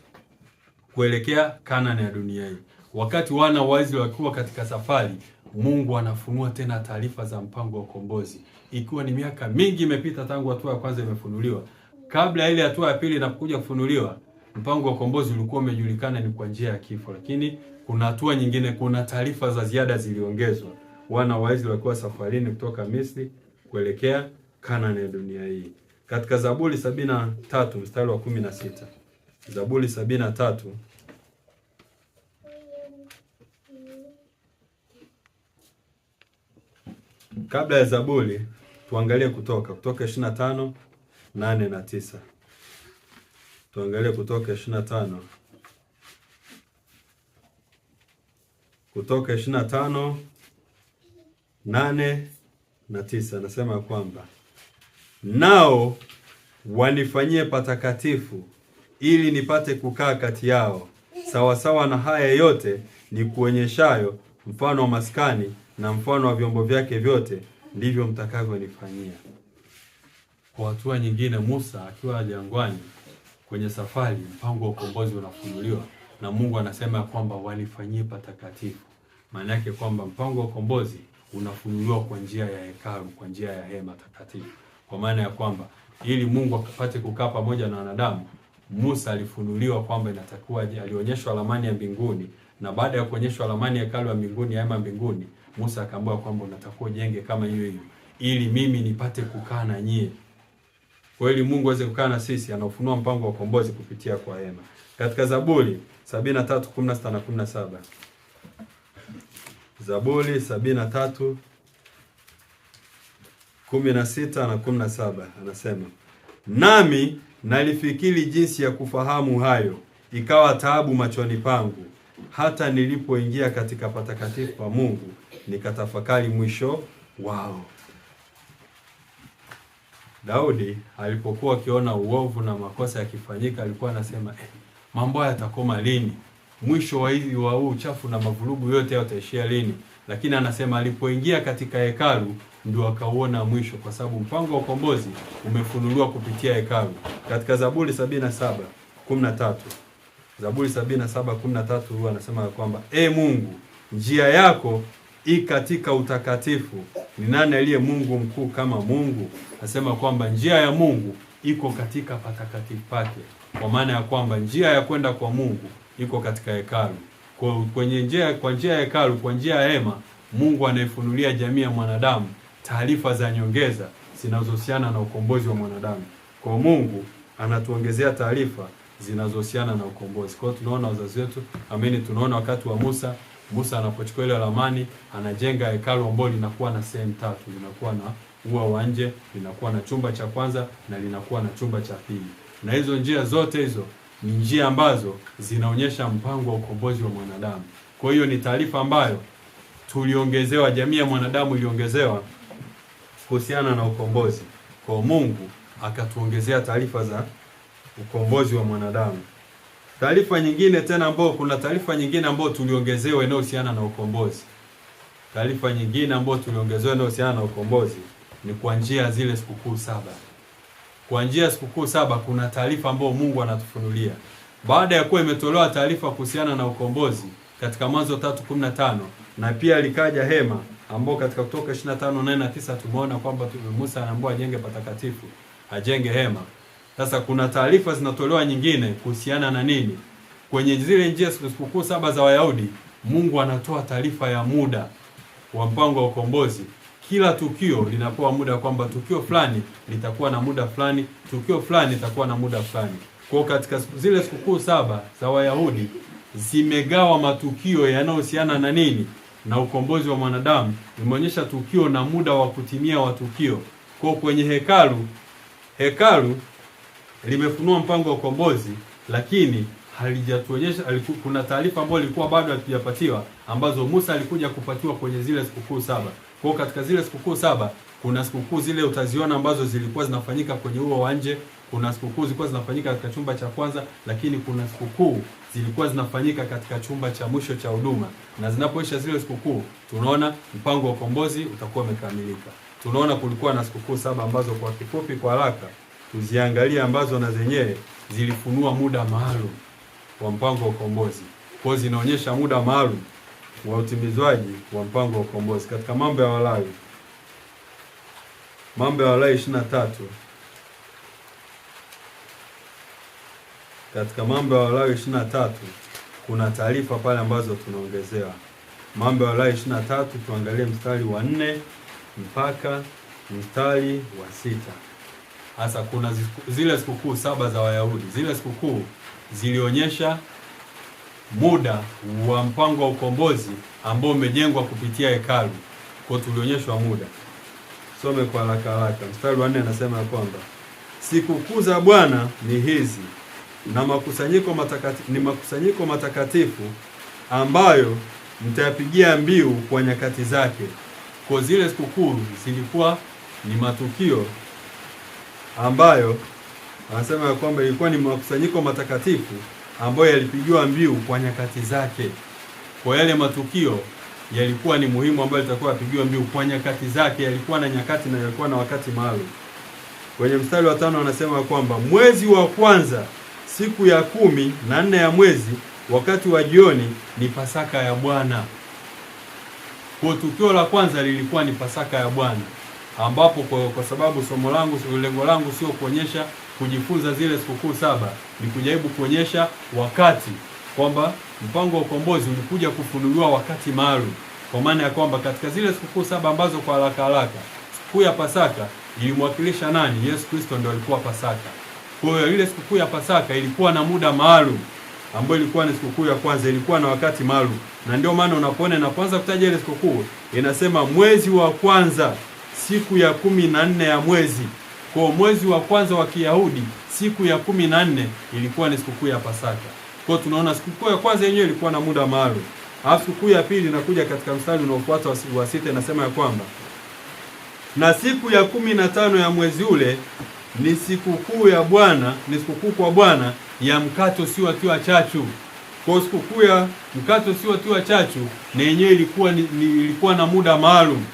kuelekea Kanaani ya dunia hii. Wakati wana wa Israeli wakiwa katika safari, Mungu anafunua tena taarifa za mpango wa ukombozi. Ikiwa ni miaka mingi imepita tangu hatua ya kwanza imefunuliwa. Kabla ile hatua ya pili inapokuja kufunuliwa, mpango wa ukombozi ulikuwa umejulikana ni kwa njia ya kifo, lakini kuna hatua nyingine, kuna taarifa za ziada ziliongezwa. Wana wa Israeli walikuwa safarini kutoka Misri kuelekea Kanaani ya dunia hii. Katika Zaburi 73 mstari wa 16. Zaburi 73 kabla ya Zaburi tuangalie Kutoka 25 8 na 9. Tuangalie Kutoka 25 8 na 9. Nasema kwamba nao wanifanyie patakatifu ili nipate kukaa kati yao, sawasawa na haya yote ni kuonyeshayo mfano wa maskani na mfano wa vyombo vyake vyote, ndivyo mtakavyonifanyia. Kwa hatua nyingine, Musa akiwa jangwani kwenye safari, mpango wa ukombozi unafunuliwa na Mungu anasema kwamba walifanyie patakatifu. Maana yake kwamba mpango wa ukombozi unafunuliwa kwa njia ya hekalu, kwa njia ya hema takatifu. Kwa maana ya kwamba ili Mungu akapate kukaa pamoja na wanadamu, Musa alifunuliwa kwamba inatakuwa, alionyeshwa ramani ya mbinguni, na baada ya kuonyeshwa ramani ya hekalu ya mbinguni, ya hema mbinguni, Musa akaambiwa kwamba unatakuwa jenge kama hiyo hiyo ili mimi nipate kukaa na nyie. Kwa ili Mungu aweze kukaa na sisi, anaofunua mpango wa ukombozi kupitia kwa hema. Katika Zaburi 73:16 na 17. Zaburi 73:16 na 17 anasema, nami nalifikiri jinsi ya kufahamu hayo, ikawa taabu machoni pangu, hata nilipoingia katika patakatifu pa Mungu, nikatafakari mwisho wao. Daudi alipokuwa akiona uovu na makosa yakifanyika, alikuwa anasema mambo haya yatakoma lini? Mwisho wa huu uchafu na mavurugu yote yataishia lini? Lakini anasema alipoingia katika hekalu ndio akauona mwisho, kwa sababu mpango wa ukombozi umefunuliwa kupitia hekalu. Katika Zaburi 77:13, Zaburi 77:13 huwa anasema kwamba Mungu, njia yako i katika utakatifu, ni nani aliye Mungu mkuu kama Mungu? Nasema kwamba njia ya Mungu iko katika patakatifu pake, kwa maana ya kwamba njia ya kwenda kwa Mungu iko katika hekalu. Kwa njia ya hekalu, kwa njia ya hema, Mungu anaifunulia jamii ya mwanadamu taarifa za nyongeza zinazohusiana na ukombozi wa mwanadamu. Kwa Mungu anatuongezea taarifa zinazohusiana na ukombozi. Kwa hiyo tunaona wazazi wetu, tunaona wakati wa Musa anapochukua ile ramani, anajenga hekalu ambalo linakuwa na sehemu tatu. Linakuwa na ua wa nje, linakuwa na chumba cha kwanza, na linakuwa na chumba cha pili. Na hizo njia zote hizo ni njia ambazo zinaonyesha mpango wa ukombozi wa mwanadamu. Kwa hiyo ni taarifa ambayo tuliongezewa, jamii ya mwanadamu iliongezewa kuhusiana na ukombozi. Kwa Mungu akatuongezea taarifa za ukombozi wa mwanadamu. Taarifa nyingine tena ambayo, kuna taarifa nyingine ambayo tuliongezewa inayohusiana na ukombozi. Taarifa nyingine ambayo tuliongezewa inayohusiana na ukombozi ni kwa njia zile sikukuu 7. Kwa njia ya sikukuu 7 kuna taarifa ambayo Mungu anatufunulia. Baada ya kuwa imetolewa taarifa kuhusiana na ukombozi katika Mwanzo 3:15, na pia likaja hema ambao katika Kutoka 25:8-9 tumeona kwamba Musa anaambiwa ajenge patakatifu, ajenge hema. Sasa kuna taarifa zinatolewa nyingine kuhusiana na nini? Kwenye zile njia sikukuu 7 za Wayahudi, Mungu anatoa taarifa ya muda wa mpango wa ukombozi. Kila tukio linapewa muda, kwamba tukio fulani litakuwa na muda fulani, tukio fulani litakuwa na muda fulani. Kwa katika zile sikukuu 7 za Wayahudi zimegawa matukio yanayohusiana na nini? Na ukombozi wa mwanadamu. Imeonyesha tukio na muda wa kutimia wa tukio. Kwa kwenye hekalu limefunua mpango wa ukombozi, lakini halijatuonyesha. Kuna taarifa ambazo ilikuwa bado hatujapatiwa, ambazo Musa alikuja kupatiwa kwenye zile sikukuu 7. Kwa katika zile sikukuu 7 kuna sikukuu zile utaziona ambazo zilikuwa zinafanyika kwenye ua wa nje, kuna sikukuu zilikuwa zinafanyika katika chumba cha kwanza, lakini kuna sikukuu zilikuwa zinafanyika katika chumba cha mwisho cha huduma. Na zinapoisha zile sikukuu, tunaona mpango wa ukombozi utakuwa umekamilika. Tunaona kulikuwa na sikukuu 7 ambazo kwa kifupi, kwa haraka tuziangalia, ambazo na zenyewe zilifunua muda maalum wa mpango wa ukombozi. Kwa zinaonyesha muda maalum wa utimizwaji wa mpango wa ukombozi. Katika Mambo ya Walawi 23, katika Mambo ya Walawi 23 kuna taarifa pale ambazo tunaongezewa. Mambo ya Walawi 23, tuangalie mstari wa 4 mpaka mstari wa 6. Hasa kuna zile sikukuu 7 za Wayahudi. Zile sikukuu zilionyesha muda wa mpango wa ukombozi ambao umejengwa kupitia hekalu. Kwa tulionyeshwa muda. Some kwa haraka. Mstari wa 4 anasema kwamba sikukuu za Bwana ni hizi, na makusanyiko matakatifu ambayo mtayapigia mbiu kwa nyakati zake. Kwa zile sikukuu zilikuwa ni matukio ambayo anasema ya kwamba ilikuwa ni makusanyiko matakatifu ambayo yalipigiwa mbiu kwa nyakati zake. Kwa yale matukio yalikuwa ni muhimu, ambayo itakuwa apigiwa mbiu kwa nyakati zake. Yalikuwa na nyakati na yalikuwa na wakati maalum. Kwenye mstari wa 5 anasema kwamba mwezi wa kwanza siku ya 14 ya mwezi wakati wa jioni ni Pasaka ya Bwana. Kwa tukio la kwanza lilikuwa ni Pasaka ya Bwana, ambapo kwa sababu somo langu, lengo langu sio kuonyesha kujifunza zile sikukuu saba, ni kujaribu kuonyesha wakati, kwamba mpango wa ukombozi ulikuja kufunuliwa wakati maalum. Kwa maana ya kwamba katika zile sikukuu saba ambazo kwa haraka sikukuu ya Pasaka ilimwakilisha nani? Yesu Kristo ndio alikuwa Pasaka. Kwa hiyo ile sikukuu ya Pasaka ilikuwa na muda maalum, ambayo ilikuwa ni sikukuu ya kwanza, ilikuwa na wakati maalum. Na ndio maana unapoona inapoanza kutaja ile sikukuu inasema mwezi wa kwanza siku ya 14 ya mwezi. Kwa mwezi wa kwanza wa Kiyahudi siku ya 14 ilikuwa ni sikukuu ya Pasaka. Kwa tunaona sikukuu ya kwanza yenyewe ilikuwa na muda maalum. Alafu sikukuu ya pili inakuja katika mstari unaofuata wa 6, inasema ya kwamba na siku ya 15 ya mwezi ule ni sikukuu ya Bwana, ni sikukuu kwa Bwana ya mkate usiotiwa chachu. Kwa sikukuu ya mkate usiotiwa chachu na yenyewe ilikuwa na muda maalum.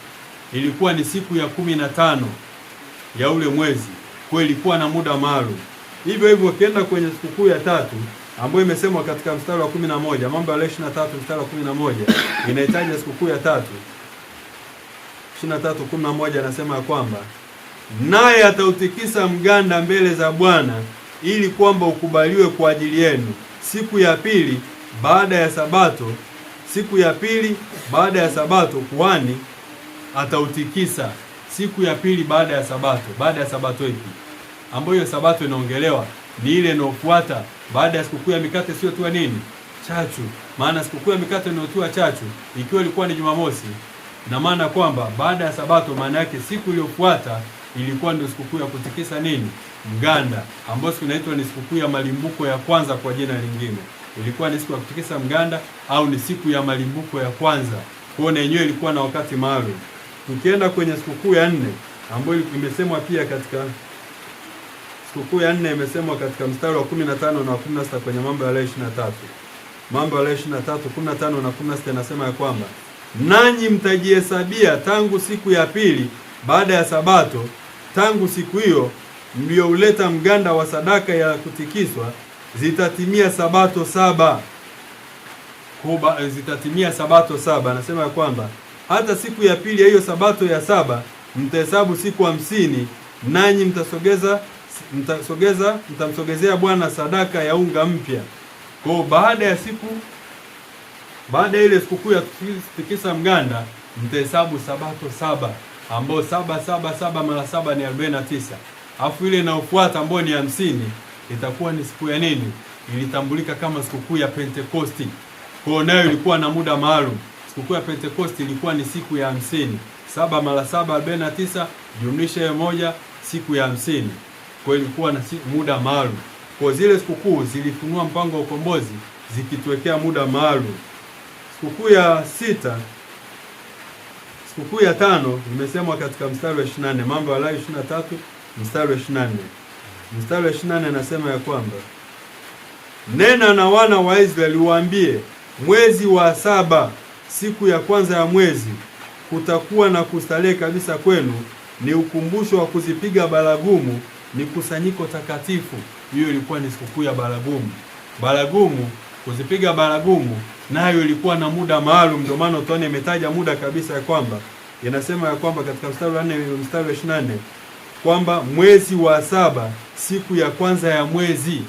Ilikuwa ni siku ya 15 ya ule mwezi. Kwa ilikuwa na muda maalum. Hivyo hivyo ukienda kwenye sikukuu ya tatu ambayo imesemwa katika mstari wa 11, Mambo ya 23 mstari wa 11 inahitaji sikukuu ya tatu. 23:11 anasema ya kwamba naye atautikisa mganda mbele za Bwana ili kwamba ukubaliwe kwa ajili yenu siku ya pili baada ya Sabato. Siku ya pili baada ya Sabato kuhani atautikisa siku ya pili baada ya Sabato. Baada ya Sabato ipi? Ambayo Sabato inaongelewa ni ile inayofuata baada ya sikukuu ya mikate sio tu nini? Chachu. Maana sikukuu ya mikate inayotiwa chachu ikiwa ilikuwa ni Jumamosi, na maana kwamba baada ya Sabato maana yake siku iliyofuata ilikuwa ndio sikukuu ya kutikisa nini? Mganda, ambayo siku inaitwa ni sikukuu ya malimbuko ya kwanza kwa jina lingine. Ilikuwa ni siku ya kutikisa mganda au ni siku ya malimbuko ya kwanza. Kwa hiyo yenyewe ilikuwa na wakati maalum. Tukienda kwenye sikukuu ya 4 ambayo imesemwa pia katika sikukuu ya 4 imesemwa katika mstari wa 15 na 16 kwenye Mambo ya 23. Mambo ya 23 15 na 16 inasema ya kwamba nanyi mtajihesabia tangu siku ya pili baada ya Sabato, tangu siku hiyo mliouleta mganda wa sadaka ya kutikiswa, zitatimia Sabato 7. Zitatimia Sabato 7. Anasema ya kwamba hata siku ya pili ya hiyo Sabato ya 7 mtahesabu siku 50, nanyi mtamsogezea Bwana sadaka ya unga mpya. Kwa baada ya ile sikukuu ya kutikisa mganda mtahesabu Sabato 7, ambao 7 mara 7 ni 49. Alafu ile inayofuata ambayo ni 50 itakuwa ni siku ya nini? Ilitambulika kama sikukuu ya Pentekosti. Kwa nayo ilikuwa na muda maalum. Sikukuu ya Pentekosti ilikuwa ni siku ya 50. 7 mara 7 49 jumlisha 1 siku ya 50. Kwa ilikuwa na muda maalum. Kwa zile sikukuu zilifunua mpango wa ukombozi zikituwekea muda maalum. Sikukuu ya 6, sikukuu ya 5 imesemwa katika mstari wa 24, Mambo ya Lawi 23 mstari wa 24. Mstari wa 24 anasema ya kwamba nena na wana wa Israeli waambie, mwezi wa 7 siku ya kwanza ya mwezi kutakuwa na kustarehe kabisa kwenu, ni ukumbusho wa kuzipiga baragumu, ni kusanyiko takatifu. Hiyo ilikuwa ni sikukuu ya baragumu. Baragumu, kuzipiga baragumu nayo ilikuwa na muda maalum. Ndio maana utaona imetaja muda kabisa ya kwamba inasema ya kwamba katika mstari wa 4 mstari wa 24 kwamba mwezi wa 7 siku ya kwanza ya mwezi.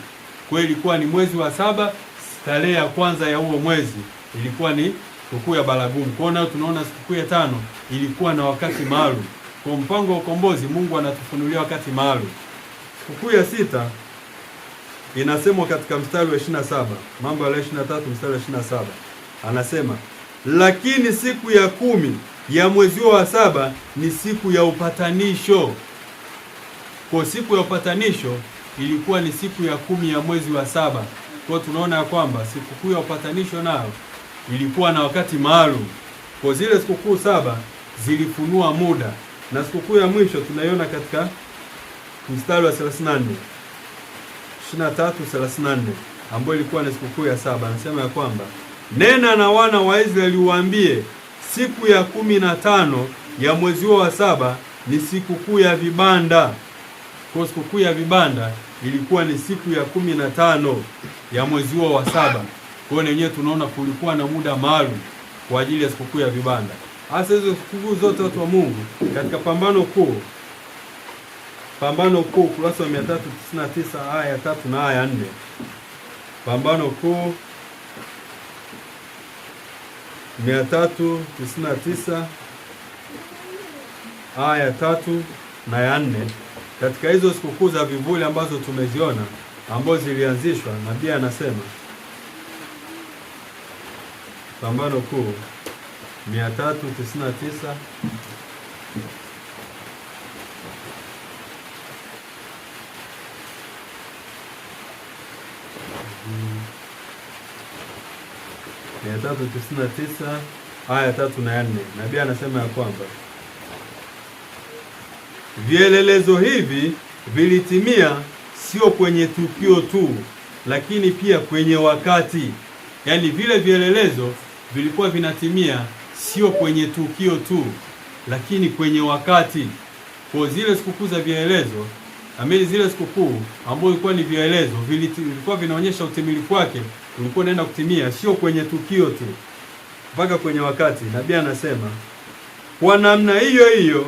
Kwa ilikuwa ni mwezi wa 7 tarehe ya kwanza ya huo mwezi ilikuwa ni sikukuu ya baragumu. Kwa hiyo tunaona sikukuu ya 5 ilikuwa na wakati maalum. Kwa mpango wa ukombozi Mungu anatufunulia wakati maalum. Sikukuu ya 6 inasemwa katika mstari wa 27, Mambo ya 23 mstari wa 27. Anasema, lakini siku ya 10 ya mwezi wa 7 ni siku ya upatanisho. Kwa siku ya upatanisho ilikuwa ni siku ya 10 ya mwezi wa 7. Kwa tunaona ya kwamba sikukuu ya upatanisho nayo ilikuwa na wakati maalum. Kwa zile sikukuu 7 zilifunua muda, na sikukuu ya mwisho tunaiona katika mstari wa 34, 23:34 ambayo ilikuwa ni sikukuu ya 7. Anasema ya kwamba nena na wana wa Israeli waambie, siku ya 15 ya mwezi huo wa 7 ni sikukuu ya vibanda. Kwa sikukuu ya vibanda ilikuwa ni siku ya 15 ya mwezi huo wa 7. Kwa hiyo wenyewe tunaona kulikuwa na muda maalum kwa ajili ya sikukuu ya vibanda. Hasa hizo sikukuu zote watu wa Mungu katika Pambano Kuu kurasa wa 399 aya ya 3 na aya ya 4. Pambano Kuu 399 aya ya 3 na ya 4. Katika hizo sikukuu za vivuli ambazo tumeziona ambazo zilianzishwa, nabii anasema Pambano Kuu 399 aya 3 na 4. Nabii anasema ya kwamba vielelezo hivi vilitimia sio kwenye tukio tu, lakini pia kwenye wakati. Yaani vile vielelezo vilikuwa vinatimia sio kwenye tukio tu, lakini kwenye wakati. Kwa zile sikukuu za vielelezo, zile sikukuu ambazo ilikuwa ni vielelezo, vilikuwa vinaonyesha utimilifu wake, ulikuwa unaenda kutimia sio kwenye tukio tu, mpaka kwenye wakati. Nabii anasema kwa namna hiyo hiyo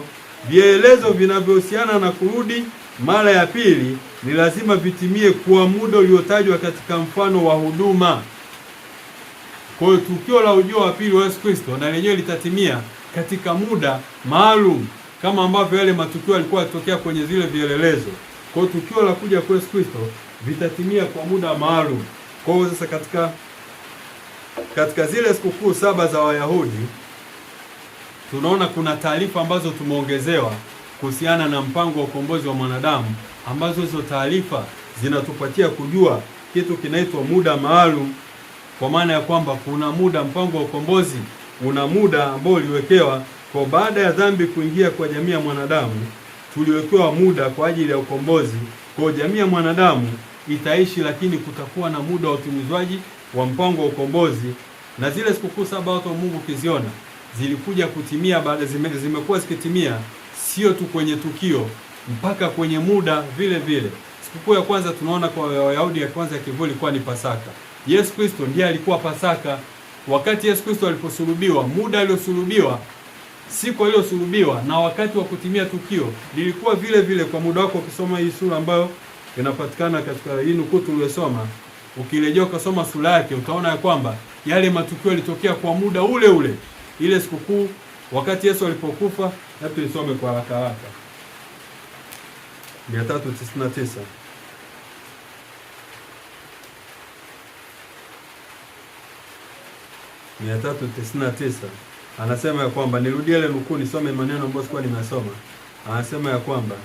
vielelezo vinavyohusiana na kurudi mara ya pili ni lazima vitimie kwa muda uliotajwa katika mfano wa huduma. Kwa hiyo tukio la ujio wa pili wa Yesu Kristo na lenyewe litatimia katika muda maalum kama ambavyo yale matukio yalikuwa yatokea kwenye zile vielelezo. Kwa hiyo tukio la kuja kwa Yesu Kristo vitatimia kwa muda maalum. Kwa hiyo sasa katika zile sikukuu 7 za Wayahudi tunaona kuna taarifa ambazo tumeongezewa kuhusiana na mpango wa ukombozi wa mwanadamu, ambazo hizo taarifa zinatupatia kujua kitu kinaitwa muda maalum, kwa maana ya kwamba kuna muda, mpango wa ukombozi una muda ambao uliwekewa. Kwa baada ya dhambi kuingia kwa jamii ya mwanadamu, tuliwekewa muda kwa ajili ya ukombozi. Kwa jamii ya mwanadamu itaishi, lakini kutakuwa na muda wa utimizwaji wa mpango wa ukombozi. Na zile sikukuu 7 watu wa Mungu kiziona zilikuja kutimia baada, zimekuwa zikitimia sio tu kwenye tukio, mpaka kwenye muda vile vile. Sikukuu ya kwanza tunaona kwa Wayahudi, ya kwanza ya kivuli ilikuwa ni Pasaka. Yesu Kristo ndiye alikuwa Pasaka. Wakati Yesu Kristo aliposulubiwa, muda aliosulubiwa, siku aliyosulubiwa na wakati wa kutimia tukio lilikuwa vile vile kwa muda wako. Ukisoma hii sura ambayo inapatikana katika hii nukuu tuliyosoma, ukirejea ukasoma sura yake, utaona ya kwamba yale matukio yalitokea kwa muda ule ule. Ile sikukuu wakati Yesu alipokufa, na tulisome kwa haraka haraka 399 anasema ya kwamba, nirudie ile nukuu nisome maneno ambayo sikuwa nimesoma. Anasema ya kwamba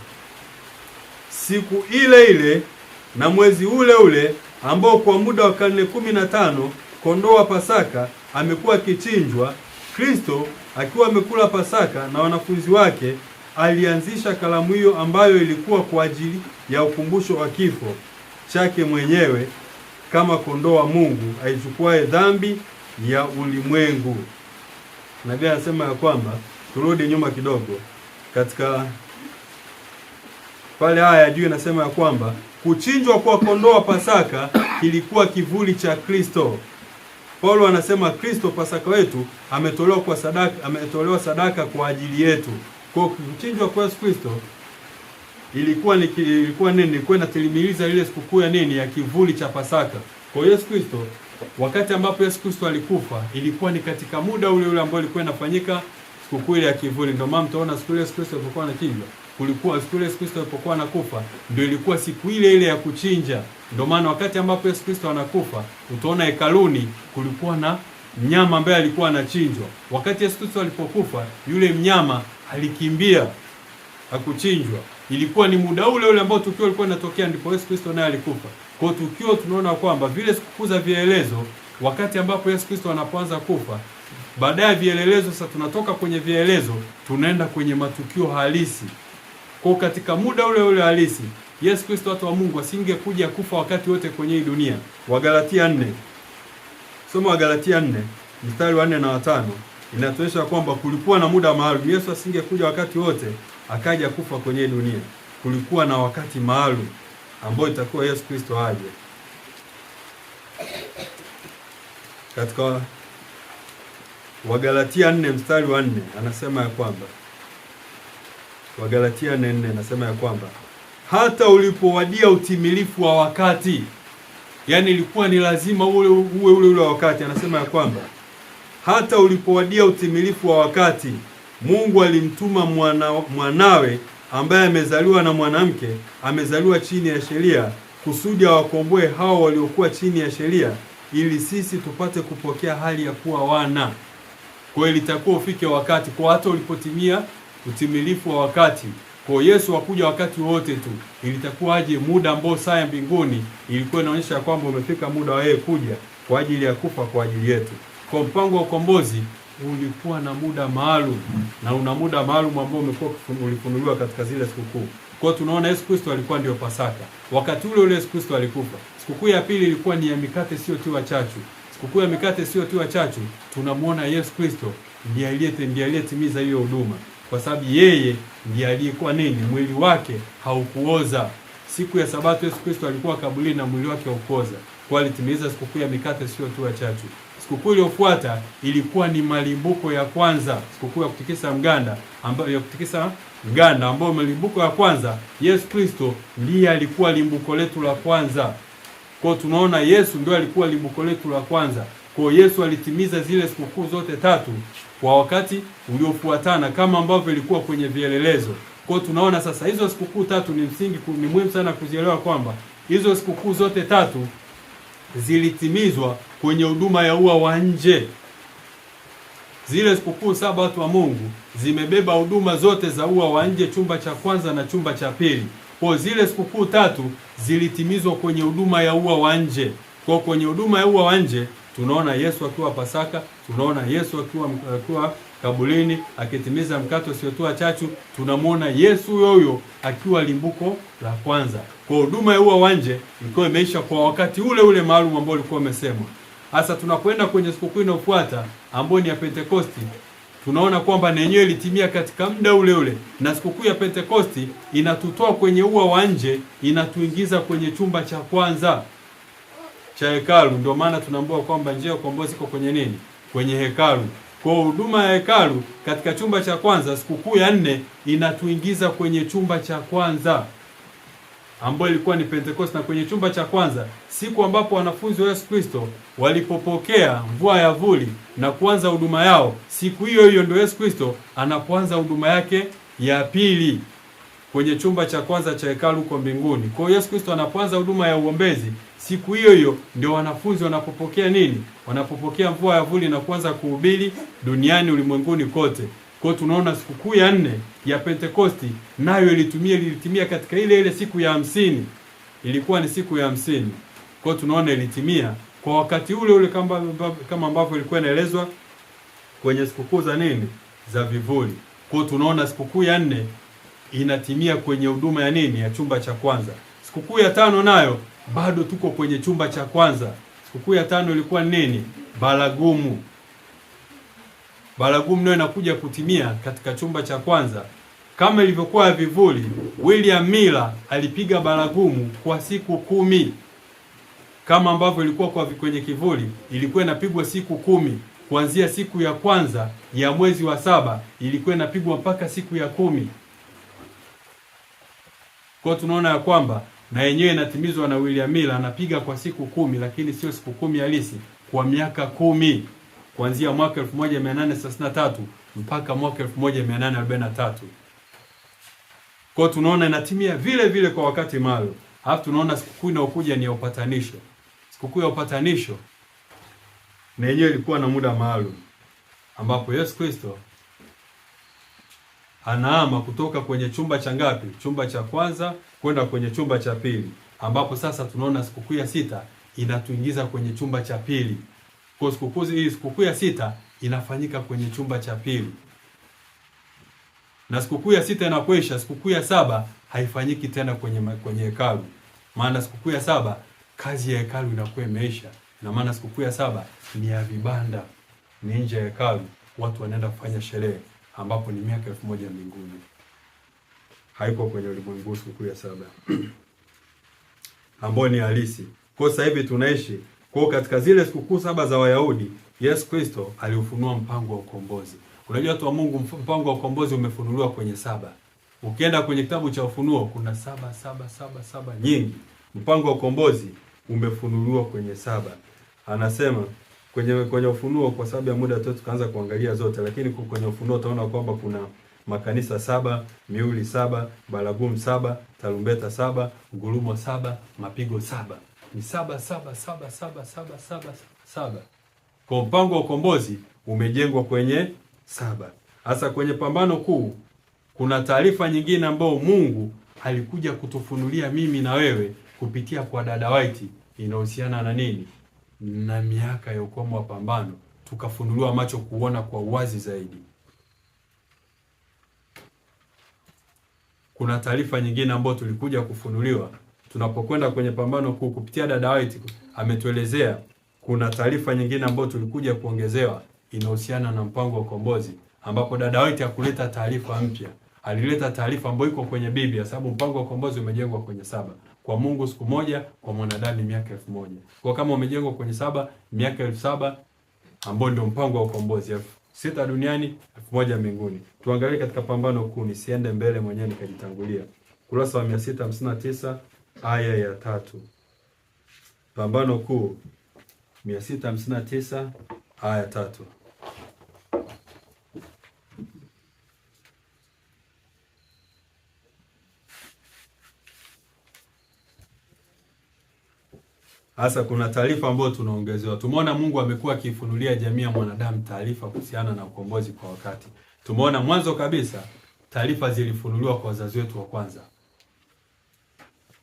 siku ile ile na mwezi ule ule ambao kwa muda wa karne 15 kondoo wa Pasaka amekuwa akichinjwa, Kristo akiwa amekula Pasaka na wanafunzi wake alianzisha karamu hiyo ambayo ilikuwa kwa ajili ya ukumbusho wa kifo chake mwenyewe kama kondoo wa Mungu aichukuaye dhambi ya ulimwengu. Nabii anasema ya kwamba, turudi nyuma kidogo, katika pale aya ya juu inasema ya kwamba kuchinjwa kwa kondoo wa Pasaka kilikuwa kivuli cha Kristo. Paulo anasema Kristo Pasaka wetu ametolewa sadaka kwa ajili yetu. Kwa kuchinjwa kwa Yesu Kristo ilikuwa nini? Ilikuwa inatimiliza ile sikukuu ya nini? Ya kivuli cha Pasaka. Kwa Yesu Kristo, wakati ambapo Yesu Kristo alikufa, ilikuwa ni katika muda ule ule ambao ilikuwa inafanyika sikukuu ile ya kivuli. Ndio maana mtaona siku ile Yesu Kristo alipokuwa anachinjwa, kulikuwa siku ile Yesu Kristo alipokuwa anakufa, ndio ilikuwa siku ile ile ya kuchinja. Ndio maana wakati ambapo Yesu Kristo anakufa, utaona hekaluni kulikuwa na mnyama ambaye alikuwa anachinjwa. Wakati Yesu Kristo alipokufa, yule mnyama alikimbia, hakuchinjwa. Ilikuwa ni muda ule ule ambao tukio lilikuwa linatokea, ndipo Yesu Kristo naye alikufa. Kwa tukio tunaona kwamba vile sikukuu za vielelezo, wakati ambapo Yesu Kristo anapoanza kufa, baadaye ya vielelezo sasa tunatoka kwenye vielelezo tunaenda kwenye matukio halisi. Kwa katika muda ule ule halisi, Yesu Kristo, watu wa Mungu, asingekuja kufa wakati wote kwenye hii dunia. Wagalatia 4. Soma Wagalatia 4 mstari wa 4 na 5. inatuonyesha kwamba kulikuwa na muda maalum. Yesu asingekuja wakati wote akaja kufa kwenye dunia. Kulikuwa na wakati maalum ambao itakuwa Yesu Kristo aje. Katika Wagalatia 4 mstari wa 4 anasema ya kwamba, Wagalatia 4:4 anasema ya kwamba hata ulipowadia utimilifu wa wakati, yani ilikuwa ni lazima ule wakati. Anasema ya kwamba hata ulipowadia utimilifu wa wakati, Mungu alimtuma mwanawe ambaye amezaliwa na mwanamke, amezaliwa chini ya sheria, kusudi awakomboe hao waliokuwa chini ya sheria, ili sisi tupate kupokea hali ya kuwa wana. Kwa hiyo ilitakuwa ufike wakati, kwa hata ulipotimia utimilifu wa wakati, kwa Yesu hakuja wakati wote tu, ilitakuwa aje muda ambao saa ya mbinguni ilikuwa inaonyesha kwamba umefika muda wa yeye kuja kwa ajili ya kufa kwa ajili yetu. Kwa mpango wa ukombozi ulikuwa na muda maalum, na una muda maalum ambao umekuwa ulifunuliwa katika zile sikukuu. Kwa hiyo tunaona Yesu Kristo alikuwa ndio Pasaka. Wakati ule Yesu Kristo alikufa. Sikukuu ya pili ilikuwa ni ya mikate isiyotiwa chachu. Sikukuu ya mikate isiyotiwa chachu, tunamuona Yesu Kristo ndiye aliyetimiza hiyo huduma, kwa sababu yeye ndiye aliyekuwa nini, mwili wake haukuoza. Siku ya Sabato Yesu Kristo alikuwa kaburini na mwili wake haukuoza, kwa alitimiza sikukuu ya mikate isiyotiwa chachu. Sikukuu iliyofuata ilikuwa ni malimbuko ya kwanza, sikukuu ya kutikisa mganda, ambayo malimbuko ya kwanza Yesu Kristo ndiye alikuwa limbuko letu la kwanza. Kwa tunaona Yesu ndio alikuwa limbuko letu la kwanza. Kwa Yesu alitimiza zile sikukuu zote tatu kwa wakati uliofuatana kama ambavyo ilikuwa kwenye vielelezo. Kwa tunaona sasa hizo sikukuu tatu ni msingi, ni muhimu sana kuzielewa kwamba hizo sikukuu zote tatu zilitimizwa kwenye huduma ya ua wa nje. Zile sikukuu saba watu wa Mungu zimebeba huduma zote za ua wa nje, chumba cha kwanza na chumba cha pili. Kwa zile sikukuu tatu zilitimizwa kwenye huduma ya ua wa nje. Kwa kwenye huduma ya ua wa nje tunaona Yesu akiwa Pasaka, tunaona Yesu akiwa kaburini akitimiza mkate usiotiwa chachu, tunamwona Yesu huyo akiwa limbuko la kwanza. Kwa huduma ya ua wa nje ilikuwa imeisha kwa wakati ule maalum ambao ulikuwa umesemwa. Hasa tunakwenda kwenye sikukuu inayofuata ambayo ni ya Pentekosti, tunaona kwamba na yenyewe ilitimia katika muda ule, na sikukuu ya Pentekosti inatutoa kwenye ua wa nje, inatuingiza kwenye chumba cha kwanza cha hekalu. Ndio maana tunaambiwa kwamba njia ya ukombozi iko kwenye nini? Kwenye hekalu. Kwa huduma ya hekalu katika chumba cha kwanza, sikukuu ya 4 inatuingiza kwenye chumba cha kwanza ambayo ilikuwa ni Pentekoste. Na kwenye chumba cha kwanza, siku ambapo wanafunzi wa Yesu Kristo walipopokea mvua ya vuli na kuanza huduma yao, siku hiyo ndio Yesu Kristo anapoanza huduma yake ya pili kwenye chumba cha kwanza cha hekalu huko mbinguni. Kwa hiyo Yesu Kristo anapoanza huduma ya uombezi, siku hiyo ndio wanafunzi wanapopokea nini? Wanapopokea mvua ya vuli na kuanza kuhubiri duniani, ulimwenguni kote. Kwa hiyo tunaona sikukuu ya 4 ya Pentekosti nayo ilitimia katika ile siku ya 50. Ilikuwa ni siku ya 50. Kwa hiyo tunaona ilitimia kwa wakati ule kama ambavyo ilikuwa inaelezwa kwenye sikukuu za nini? Za vivuli. Kwa hiyo tunaona sikukuu ya 4 inatimia kwenye huduma ya nini? Ya chumba cha kwanza. Sikukuu ya 5 nayo bado tuko kwenye chumba cha kwanza. Sikukuu ya 5 ilikuwa nini? Baragumu. Baragumu nayo inakuja kutimia katika chumba cha kwanza. Kama ilivyokuwa ya vivuli, William Miller alipiga baragumu kwa siku 10. Kama ambavyo ilikuwa kwenye kivuli, ilikuwa inapigwa siku 10. Kuanzia siku ya kwanza ya mwezi wa 7 ilikuwa inapigwa mpaka siku ya 10. Kwa tunaona ya kwamba na yenyewe inatimizwa na William Miller, anapiga kwa siku 10, lakini sio siku 10 halisi, kwa miaka 10, kuanzia mwaka 1833 mpaka mwaka 1843. Kwa tunaona inatimia vile kwa wakati maalum. Halafu tunaona sikukuu inayokuja ni ya upatanisho. Sikukuu ya upatanisho na yenyewe ilikuwa na muda maalum ambapo Yesu Kristo anaama kutoka kwenye chumba cha ngapi? Chumba cha kwanza kwenda kwenye chumba cha pili, ambapo sasa tunaona sikukuu ya 6 inatuingiza kwenye chumba cha pili. Kwa sikukuu ya 6 inafanyika kwenye chumba cha pili. Na sikukuu ya 6 inapoisha, sikukuu ya 7 haifanyiki tena kwenye hekalu. Maana sikukuu ya 7 kazi ya hekalu inakuwa imeisha. Na maana sikukuu ya 7 ni ya vibanda, ni nje ya hekalu. watu wanaenda kufanya sherehe, ambapo ni miaka 1000 mbinguni. Haiko kwenye ulimwengu sikukuu ya saba ambayo ni halisi. Kwa sasa hivi tunaishi kwa katika zile sikukuu saba za Wayahudi. Yesu Kristo aliufunua mpango wa ukombozi. Unajua watu wa Mungu, mpango wa ukombozi umefunuliwa kwenye saba. Ukienda kwenye kitabu cha Ufunuo kuna saba nyingi. Mpango wa ukombozi umefunuliwa kwenye saba. Anasema kwenye Ufunuo, kwa sababu ya muda tu tukaanza kuangalia zote, lakini kwenye Ufunuo utaona kwamba kuna makanisa 7, miuli 7, baragumu 7, tarumbeta 7, ngurumo 7, mapigo 7. Ni 7. Kwa mpango wa ukombozi umejengwa kwenye 7. Hasa kwenye pambano kuu kuna taarifa nyingine ambayo Mungu alikuja kutufunulia mimi na wewe kupitia kwa dada White, inahusiana na nini? Na miaka ya ukomo wa pambano, tukafunuliwa macho kuona kwa uwazi zaidi. Kuna taarifa nyingine ambayo tulikuja kufunuliwa tunapokwenda kwenye pambano kuu kupitia dada White, ametuelezea kuna taarifa nyingine ambayo tulikuja kuongezewa inahusiana na mpango wa ukombozi, ambapo dada White hakuleta taarifa mpya, alileta taarifa ambayo iko kwenye Biblia, sababu mpango wa ukombozi umejengwa kwenye 7. Kwa Mungu siku moja, kwa mwanadamu miaka 1000. Kwa kama umejengwa kwenye 7, miaka 1000 ambao ndio mpango wa ukombozi, 6 duniani, 1000 mbinguni. Tuangalie katika pambano kuu, nisiende mbele mwenyewe nikajitangulia. Kurasa wa 659 aya ya 3. Pambano kuu 659 aya ya 3. Hasa kuna taarifa ambayo tunaongezewa. Tumeona Mungu amekuwa akifunulia jamii ya mwanadamu taarifa kuhusiana na ukombozi kwa wakati. Tumeona mwanzo kabisa taarifa zilifunuliwa kwa wazazi wetu wa kwanza,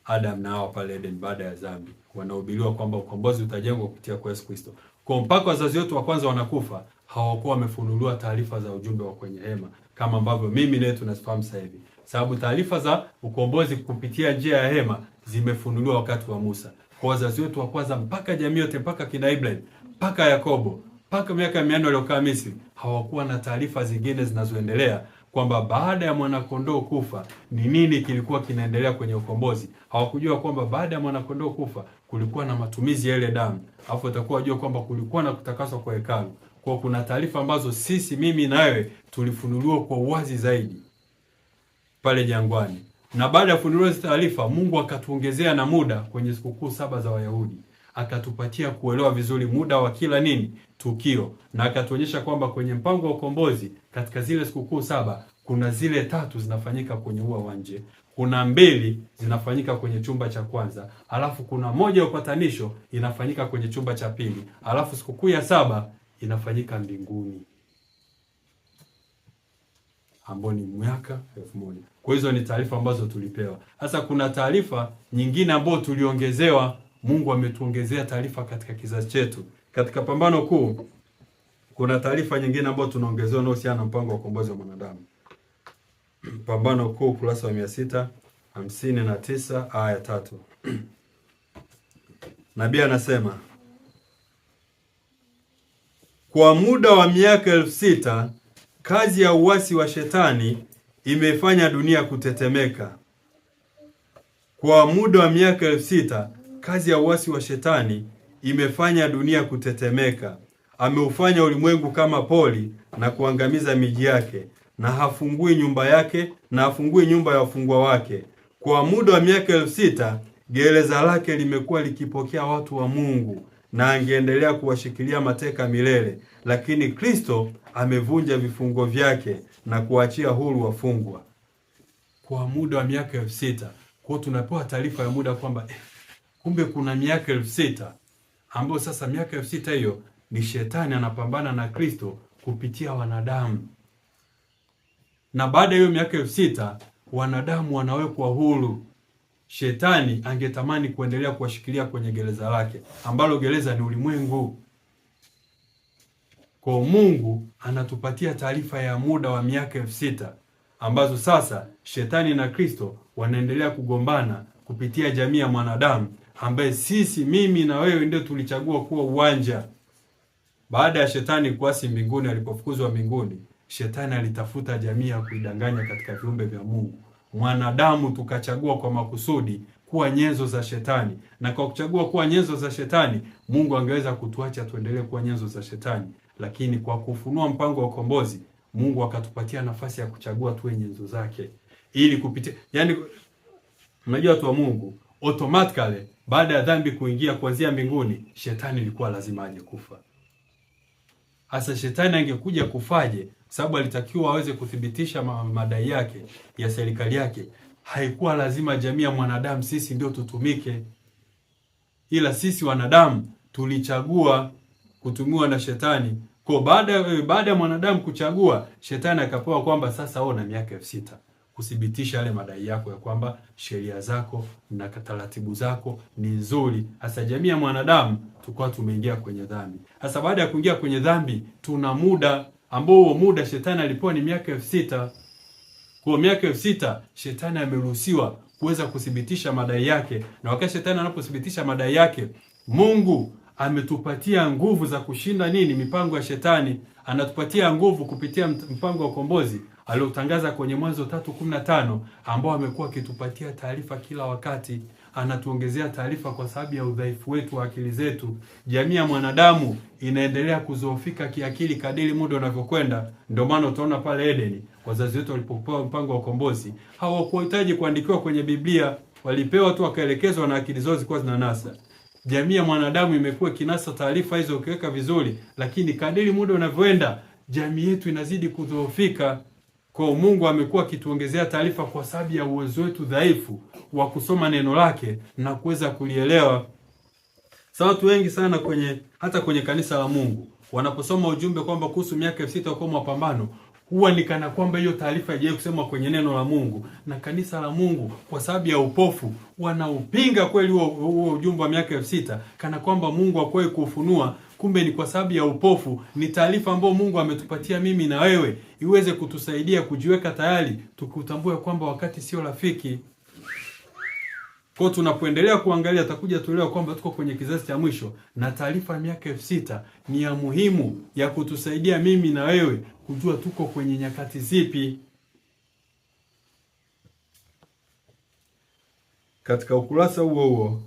Adam na Hawa pale Eden baada ya dhambi. Wanahubiriwa kwamba ukombozi utajengwa kupitia kwa Yesu Kristo. Kwa mpaka wazazi wetu wa kwanza wanakufa, hawakuwa wamefunuliwa taarifa za ujumbe wa kwenye hema kama ambavyo mimi na tunafahamu sasa hivi. Sababu taarifa za ukombozi kupitia njia ya hema zimefunuliwa wakati wa Musa. Kwa wazazi wetu wa kwanza mpaka jamii yote, mpaka kina Ibrahim, mpaka Yakobo, mpaka miaka 400 waliokaa Misri, hawakuwa na taarifa zingine zinazoendelea kwamba baada ya mwanakondoo kufa ni nini kilikuwa kinaendelea kwenye ukombozi. Hawakujua kwamba baada ya mwanakondoo kufa kulikuwa na matumizi ya ile damu. Alafu utakuwa unajua kwamba kulikuwa na kutakaswa kwa hekalu. Kwa kuna taarifa ambazo sisi, mimi na wewe, tulifunuliwa kwa uwazi zaidi pale jangwani. Na baada ya kufunuliwa hizo taarifa, Mungu akatuongezea na muda kwenye sikukuu 7 za Wayahudi. Akatupatia kuelewa vizuri muda wa kila nini tukio, na akatuonyesha kwamba kwenye mpango wa ukombozi katika zile sikukuu 7 kuna zile 3 zinafanyika kwenye ua wa nje, kuna 2 zinafanyika kwenye chumba cha kwanza, alafu kuna moja ya upatanisho inafanyika kwenye chumba cha pili, alafu sikukuu ya 7 inafanyika mbinguni, ambao ni miaka 1000. Kwa hizo ni taarifa ambazo tulipewa. Sasa kuna taarifa nyingine ambazo tuliongezewa. Mungu ametuongezea taarifa katika kizazi chetu. Katika pambano kuu kuna taarifa nyingine ambazo tunaongezewa inayohusiana na mpango wa ukombozi wa mwanadamu. Pambano kuu kurasa wa 659 aya 3. Nabii anasema, kwa muda wa miaka 6000 kazi ya uasi wa shetani imefanya dunia kutetemeka. Kwa muda wa miaka 6000 kazi ya uasi wa shetani imefanya dunia kutetemeka. Ameufanya ulimwengu kama poli na kuangamiza miji yake, na hafungui nyumba yake, na hafungui nyumba ya wafungwa wake. Kwa muda wa miaka 6000 gereza lake limekuwa likipokea watu wa Mungu, na angeendelea kuwashikilia mateka milele, lakini Kristo amevunja vifungo vyake na kuachia huru wafungwa. Kwa muda wa miaka 6000. Kwa tunapewa taarifa ya muda kwamba kumbe kuna miaka 6000 ambayo sasa miaka 6000 hiyo ni shetani anapambana na Kristo kupitia wanadamu. Na baada ya hiyo miaka 6000 wanadamu wanawekwa huru. Shetani angetamani kuendelea kuwashikilia kwenye gereza lake, ambalo gereza ni ulimwengu. Kwa Mungu anatupatia taarifa ya muda wa miaka 6000 ambazo sasa shetani na Kristo wanaendelea kugombana kupitia jamii ya mwanadamu, ambaye sisi, mimi na wewe, ndio tulichagua kuwa uwanja. Baada ya shetani kuasi mbinguni, alipofukuzwa mbinguni, shetani alitafuta jamii ya kuidanganya katika viumbe vya Mungu. Mwanadamu tukachagua kwa makusudi kuwa nyenzo za shetani, na kwa kuchagua kuwa nyenzo za shetani, Mungu angeweza kutuacha tuendelee kuwa nyenzo za shetani, lakini kwa kufunua mpango wa ukombozi, Mungu akatupatia nafasi ya kuchagua tuwe nyenzo zake, ili kupitia, yani unajua watu wa Mungu, automatically baada ya dhambi kuingia kuanzia mbinguni, shetani ilikuwa lazima aje kufa. Hasa shetani angekuja kufaje? Sababu alitakiwa aweze kuthibitisha madai yake ya serikali yake. Haikuwa lazima jamii ya mwanadamu sisi ndio tutumike, ila sisi wanadamu tulichagua kutumiwa na shetani. Kwa baada ya mwanadamu kuchagua, shetani akapewa kwamba sasa wewe una miaka 6000 kuthibitisha yale madai yako ya kwamba sheria zako na taratibu zako ni nzuri. Hasa jamii ya mwanadamu tukao tumeingia kwenye dhambi. Hasa baada ya kuingia kwenye dhambi, tuna muda ambao huo muda shetani alipewa ni miaka 6000. Kwa miaka 6000 shetani ameruhusiwa kuweza kuthibitisha madai yake, na wakati shetani anapothibitisha madai yake, Mungu ametupatia nguvu za kushinda nini? Mipango ya shetani. Anatupatia nguvu kupitia mpango wa ukombozi aliotangaza kwenye Mwanzo 3:15, ambao amekuwa akitupatia taarifa kila wakati. Anatuongezea taarifa kwa sababu ya udhaifu wetu wa akili zetu. Jamii ya mwanadamu inaendelea kuzoofika kiakili kadiri muda unavyokwenda. Ndio maana utaona pale Edeni wazazi wetu walipopewa mpango wa ukombozi hawakuhitaji kuandikiwa kwenye Biblia, walipewa tu wakaelekezwa na akili zao zilikuwa zinanasa. Jamii ya mwanadamu imekuwa kinasa taarifa hizo ukiweka vizuri, lakini kadiri muda unavyoenda jamii yetu inazidi kudhoofika. Kwa Mungu amekuwa akituongezea taarifa kwa sababu ya uwezo wetu dhaifu wa kusoma neno lake na kuweza kulielewa. Sasa watu wengi sana hata kwenye kanisa la Mungu wanaposoma ujumbe kwamba kuhusu miaka 6000 kwa mapambano, huwa ni kana kwamba hiyo taarifa haijawahi kusemwa kwenye neno la Mungu, na kanisa la Mungu kwa sababu ya upofu wanaupinga kweli huo ujumbe wa miaka 6000 kana kwamba Mungu hakuwahi kuufunua. Kumbe ni kwa sababu ya upofu. Ni taarifa ambayo Mungu ametupatia mimi na wewe iweze kutusaidia kujiweka tayari, tukutambue kwamba wakati sio rafiki. Kwa tunapoendelea kuangalia takuja tuelewa kwamba tuko kwenye kizazi cha mwisho, na taarifa ya miaka 6000 ni ya muhimu ya kutusaidia mimi na wewe kujua tuko kwenye nyakati zipi. Katika ukurasa huo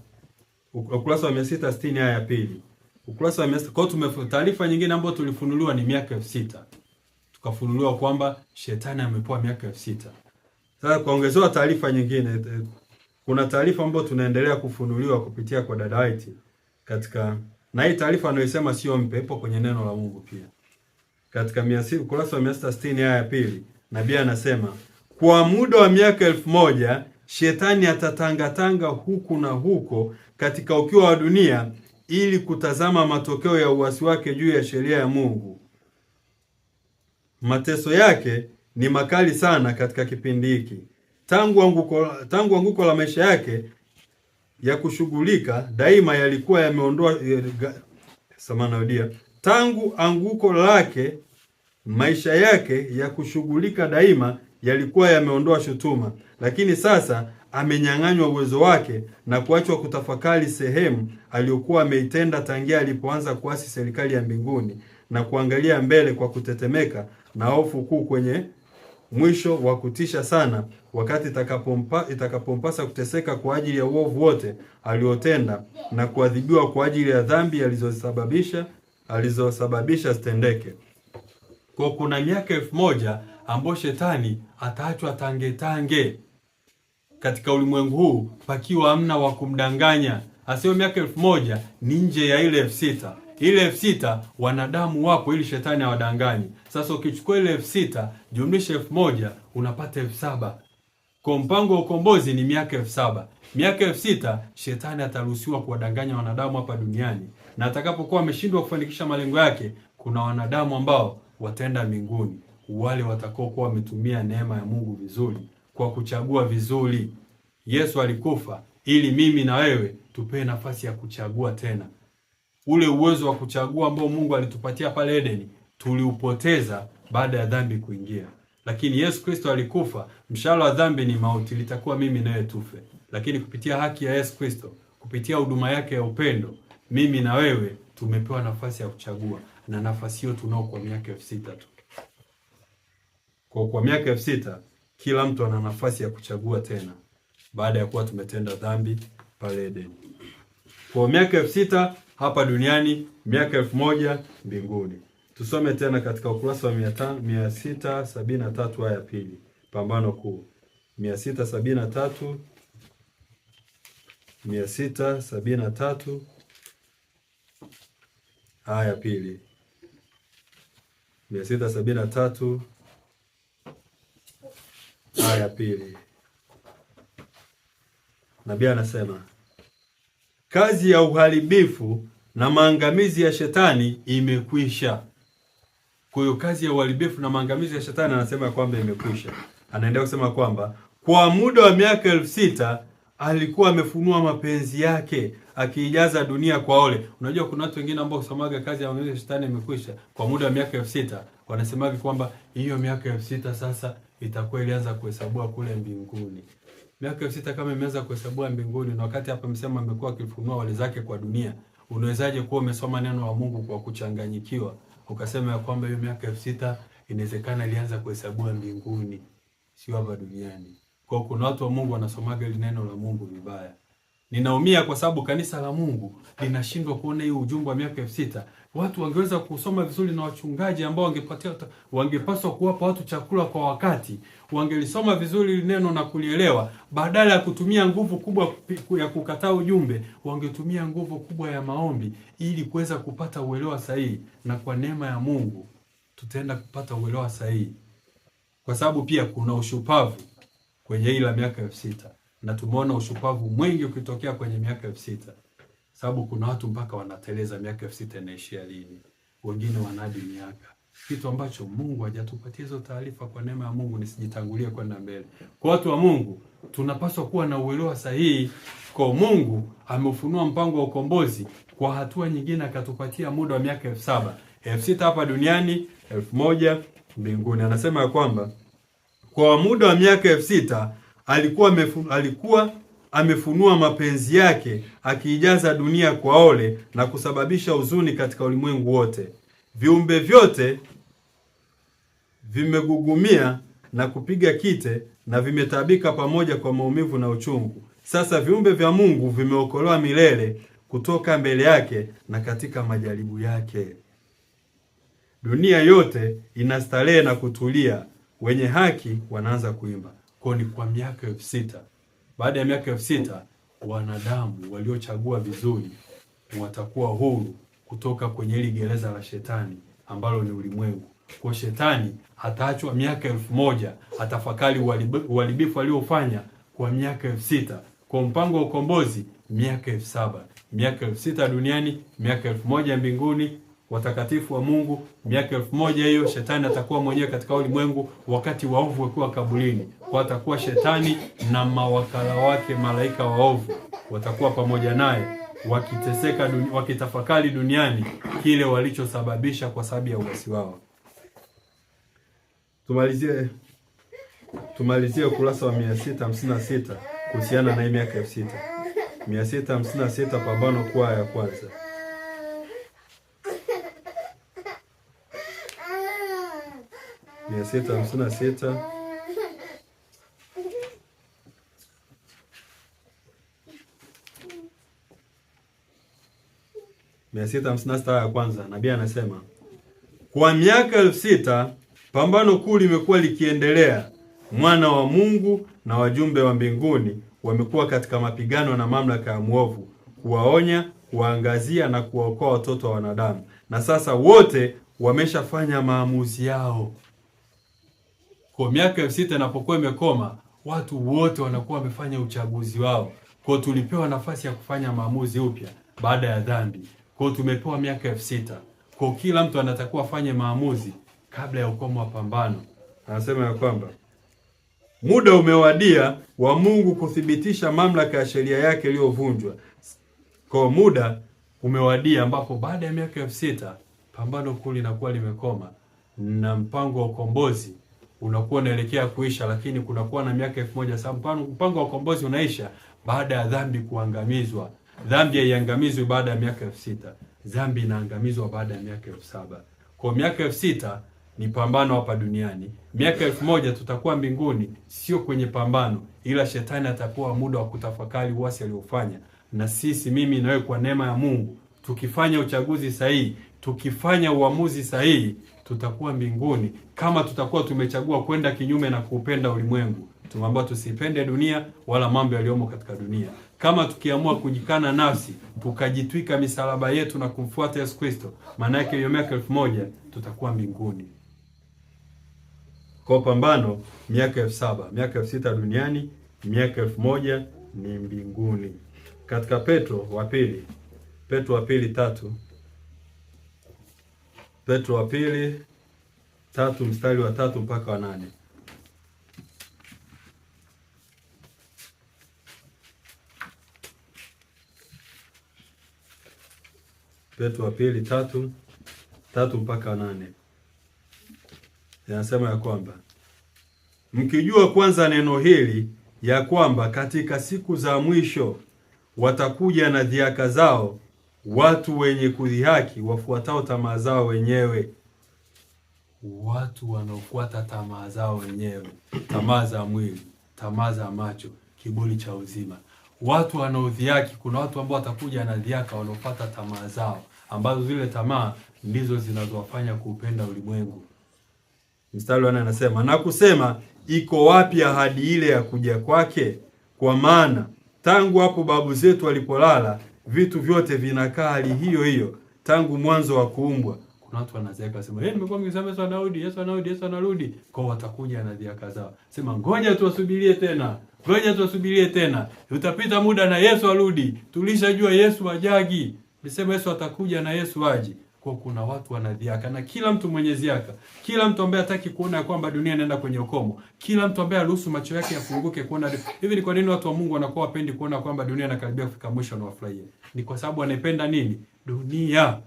ukurasa wa 660 aya ya pili. Ukurasa wa 600 kwa tumefuata taarifa nyingine ambayo tulifunuliwa ni miaka 6000. Tukafunuliwa kwamba shetani amepewa miaka 6000. Sasa kuongezewa taarifa nyingine, kuna taarifa ambayo tunaendelea kufunuliwa kupitia kwa dada White na hii taarifa anayosema sio mpya, ipo kwenye neno la Mungu pia. Katika ukurasa wa 660 aya ya pili, nabii anasema, kwa muda wa miaka 1000 shetani atatangatanga huku na huko katika ukiwa wa dunia ili kutazama matokeo ya uasi wake juu ya sheria ya Mungu. Mateso yake ni makali sana katika kipindi hiki. Tangu anguko la maisha yake ya kushughulika daima yalikuwa yameondoa tangu anguko lake maisha yake ya kushughulika daima yalikuwa yameondoa shutuma, lakini sasa amenyang'anywa uwezo wake na kuachwa kutafakari sehemu aliyokuwa ameitenda tangia alipoanza kuasi serikali ya mbinguni na kuangalia mbele kwa kutetemeka na hofu kuu kwenye mwisho wa kutisha sana, wakati itakapompasa kuteseka kwa ajili ya uovu wote aliotenda na kuadhibiwa kwa ajili ya dhambi alizosababisha zitendeke. Kwa kuna miaka 1000 ambapo shetani ataachwa tange katika ulimwengu huu pakiwa hamna wa kumdanganya. Asio miaka 1000 ni nje ya ile 6000. Ile 6000 wanadamu wapo ili shetani awadanganyi. Sasa ukichukua ile 6000 jumlisha 1000 unapata 7000. Kwa mpango wa ukombozi ni miaka 7000. Miaka 6000 shetani ataruhusiwa kuwadanganya wanadamu hapa duniani, na atakapokuwa ameshindwa kufanikisha malengo yake, kuna wanadamu ambao wataenda mbinguni, wale watakao kuwa wametumia neema ya Mungu vizuri kwa kuchagua vizuri. Yesu alikufa ili mimi na wewe tupewe nafasi ya kuchagua tena. Ule uwezo wa kuchagua ambao Mungu alitupatia pale Edeni tuliupoteza baada ya dhambi kuingia. Lakini Yesu Kristo alikufa, mshahara wa dhambi ni mauti, litakuwa mimi nawe tufe. Lakini kupitia haki ya Yesu Kristo, kupitia huduma yake ya upendo, mimi na wewe tumepewa nafasi ya kuchagua. na nafasi hiyo tunao kwa miaka 6000 tu. Kwa miaka 6000 kila mtu ana nafasi ya kuchagua tena baada ya kuwa tumetenda dhambi pale Edeni. Kwa miaka 6000 hapa duniani, miaka 1000 mbinguni. Tusome tena katika ukurasa wa 673 aya ya pili. Pambano kuu. 673 aya ya pili. 673 aya ya pili. Nabii anasema, kazi ya uharibifu na maangamizi ya shetani imekwisha. Kwa hiyo kazi ya uharibifu na maangamizi ya shetani anasema kwamba imekwisha. Anaendelea kusema kwamba kwa muda wa miaka 6000 alikuwa amefunua mapenzi yake akiijaza dunia kwa ole. Unajua kuna watu wengine ambao husomaga kazi ya maangamizi ya shetani imekwisha kwa muda wa miaka 6000, wanasemaga kwamba hiyo miaka 6000 sasa itakuwa ilianza kuhesabiwa kule mbinguni. Miaka 6000 kama imeanza kuhesabiwa mbinguni, na wakati hapa msema amekuwa akifunua wale zake kwa dunia, unawezaje kuwa umesoma neno la Mungu kwa kuchanganyikiwa ukasema ya kwamba hiyo miaka 6000 inawezekana ilianza kuhesabiwa mbinguni, sio hapa duniani? Kwa kuna watu wa Mungu wanasomaga ile neno la Mungu vibaya. Ninaumia kwa sababu kanisa la Mungu linashindwa kuona hii ujumbe wa miaka 6000. Watu wangeweza kusoma vizuri, na wachungaji ambao wangepaswa kuwapa watu chakula kwa wakati, wangelisoma vizuri ile neno na kulielewa, badala ya kutumia nguvu kubwa ya kukataa ujumbe, wangetumia nguvu kubwa ya maombi ili kuweza kupata uelewa sahihi, na kwa neema ya Mungu tutaenda kupata uelewa sahihi. Kwa sababu pia kuna ushupavu kwenye ile miaka 6000, na tumeona ushupavu mwingi ukitokea kwenye miaka 6000. Sababu kuna watu mpaka wanateleza miaka 6000 inaishia lini. Wengine wanadi miaka. Kitu ambacho Mungu hajatupatia hizo taarifa kwa neema ya Mungu, nisijitangulie kwenda mbele. Kwa watu wa Mungu, tunapaswa kuwa na uelewa sahihi. Kwa Mungu ameufunua mpango wa ukombozi kwa hatua nyingine, akatupatia muda wa miaka 7000. 6000 hapa duniani, 1000 mbinguni. Anasema ya kwamba kwa muda wa miaka 6000 alikuwa amefunua mapenzi yake akiijaza dunia kwa ole na kusababisha huzuni katika ulimwengu wote. Viumbe vyote vimegugumia na kupiga kite na vimetabika pamoja kwa maumivu na uchungu. Sasa viumbe vya Mungu vimeokolewa milele kutoka mbele yake na katika majaribu yake. Dunia yote inastarehe na kutulia, wenye haki wanaanza kuimba. Kwa ni kwa miaka 6000. Baada ya miaka 6000 wanadamu waliochagua vizuri watakuwa huru kutoka kwenye hili gereza la shetani ambalo ni ulimwengu. Kwa shetani ataachwa miaka 1000 atafakari uharibifu aliofanya kwa miaka 6000. Kwa mpango wa ukombozi miaka 7000. Miaka 6000 duniani, miaka 1000 mbinguni, watakatifu wa Mungu. Miaka 1000 hiyo shetani atakuwa mwenyewe katika ulimwengu, wakati waovu wakiwa kaburini. Kwa atakuwa shetani na mawakala wake, malaika waovu watakuwa pamoja naye, wakiteseka wakitafakari duniani kile walichosababisha kwa sababu ya uasi wao. Tumalizie ukurasa wa 656 kuhusiana na miaka 6000. 656 Pambano kwa ya kwanza. Mia sita hamsini na sita ya kwanza. Nabii anasema kwa miaka 6000 pambano kuu limekuwa likiendelea. Mwana wa Mungu na wajumbe wa mbinguni wamekuwa katika mapigano na mamlaka ya mwovu, kuwaonya, kuwaangazia na kuwaokoa watoto wa wanadamu. Na sasa wote wameshafanya maamuzi yao. Kwa miaka 6000 inapokuwa imekoma, watu wote wanakuwa wamefanya uchaguzi wao. Kwa tulipewa nafasi ya kufanya maamuzi upya baada ya dhambi. Kwa tumepewa miaka 6000. Kwa kila mtu anatakiwa afanye maamuzi kabla ya ukomo wa pambano. Anasema ya kwamba muda umewadia wa Mungu kuthibitisha mamlaka ya sheria yake iliyovunjwa. Kwa muda umewadia ambapo baada ya miaka 6000 pambano kuu linakuwa limekoma na mpango wa ukombozi unakuwa unaelekea kuisha, lakini kunakuwa na miaka 1000 sababu mpango wa ukombozi unaisha baada ya dhambi kuangamizwa. Dhambi haiangamizwi baada ya miaka 6000. Dhambi inaangamizwa baada ya miaka 7000. Kwa miaka 6000 ni pambano hapa duniani. Miaka 1000 tutakuwa mbinguni, sio kwenye pambano, ila shetani atakuwa muda wa kutafakari uasi aliofanya. Na sisi, mimi na wewe, kwa neema ya Mungu, tukifanya uchaguzi sahihi, tukifanya uamuzi sahihi, tutakuwa mbinguni. Kama tutakuwa tumechagua kwenda kinyume na kuupenda ulimwengu, tumeambiwa tusipende dunia wala mambo yaliyomo katika dunia. Kama tukiamua kujikana nafsi, tukajitwika misalaba yetu na kumfuata Yesu Kristo, maana yake hiyo miaka 1000 tutakuwa mbinguni. Kwa pambano miaka 7000, miaka 6000 duniani, miaka 1000 ni mbinguni. Katika Petro wa pili 3, Petro wa pili 3 mstari wa 3 mpaka wa 8. Petro wa pili 3 mpaka 8. Yanasema ya kwamba mkijua kwanza neno hili, ya kwamba katika siku za mwisho watakuja na dhihaka zao watu wenye kudhihaki, wafuatao tamaa zao wenyewe. Watu wanaofuata tamaa zao wenyewe, tamaa za mwili, tamaa za macho, kiburi cha uzima. Watu wanaodhihaki, kuna watu ambao watakuja na dhihaka, wanaofuata tamaa zao, ambazo zile tamaa ndizo zinazowafanya kuupenda ulimwengu. Mstari wa 8 anasema, na kusema, iko wapi ahadi ile ya kuja kwake? Kwa maana tangu hapo babu zetu walipolala, vitu vyote vinakaa hali hiyo hiyo tangu mwanzo wa kuumbwa. Kuna watu wanazeeka sema, nimekuwa mkisema Yesu anarudi, Yesu anarudi, Yesu anarudi. Kwa watakuja na dhihaka zao. Sema ngoja tuwasubirie tena. Ngoja tuwasubirie tena. Utapita muda na Yesu arudi. Tulishajua Yesu ajagi. Nisema Yesu atakuja na Yesu aji. Kwa kuna watu wanadhiaka, na kila mtu mwenye dhiaka, kila mtu ambaye hataki kuona kwamba dunia inaenda kwenye ukomo, kila mtu ambaye aruhusu macho yake yafunguke kuona hivi. Ni kwa nini watu wa Mungu wanakuwa wapendi kuona kwamba dunia inakaribia kufika mwisho na wafurahie? Ni kwa sababu wanaipenda nini? Dunia.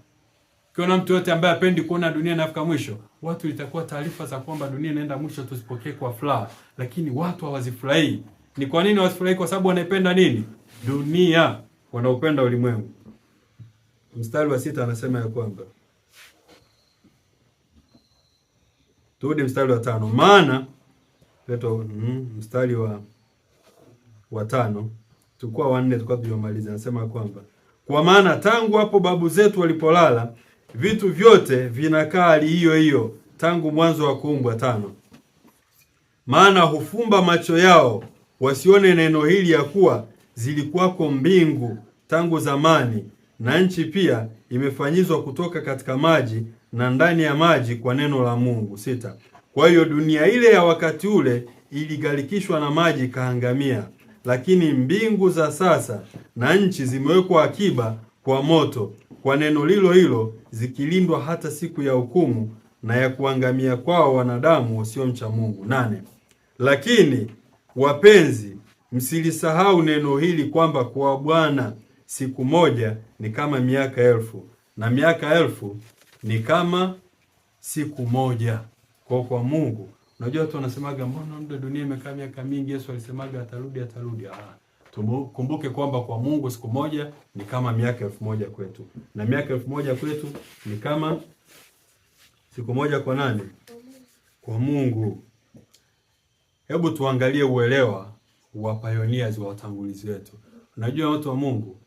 Kiona mtu yote ambaye hapendi kuona dunia inafika mwisho, watu itakuwa taarifa za kwamba dunia inaenda mwisho tusipokee kwa furaha, lakini watu hawazifurahii. Ni kwa nini hawazifurahii? Kwa sababu wanaipenda nini? Dunia. Wanaupenda ulimwengu. Mstari wa 6 anasema ya kwamba, turudi mstari wa 5. Maana mstari wa 5 tukua wa 4 tukua tuliomaliza, anasema ya kwamba, kwa maana tangu hapo babu zetu walipolala, vitu vyote vinakaa hali hiyo hiyo tangu mwanzo wa kuumbwa. 5. Maana hufumba macho yao wasione neno hili, ya kuwa zilikuwako mbingu tangu zamani, na nchi pia imefanyizwa kutoka katika maji na ndani ya maji kwa neno la Mungu. 6. Kwa hiyo dunia ile ya wakati ule iligarikishwa na maji ikaangamia, lakini mbingu za sasa na nchi zimewekwa akiba kwa moto, kwa neno lilo hilo, zikilindwa hata siku ya hukumu na ya kuangamia kwao wanadamu wasiomcha Mungu. 8. Lakini wapenzi, msilisahau neno hili, kwamba kwa Bwana siku moja ni kama miaka 1000, na miaka 1000 ni kama siku moja. Kwa Mungu, unajua watu wanasemaga, mbona muda dunia imekaa miaka mingi? Yesu alisemaga atarudi. Kumbuke kwamba kwa Mungu siku moja ni kama miaka 1000 kwetu, na miaka 1000 kwetu ni kama siku moja kwa nani? Kwa Mungu. Hebu tuangalie uelewa wa pioneers, wa watangulizi wetu. Unajua watu wa Mungu,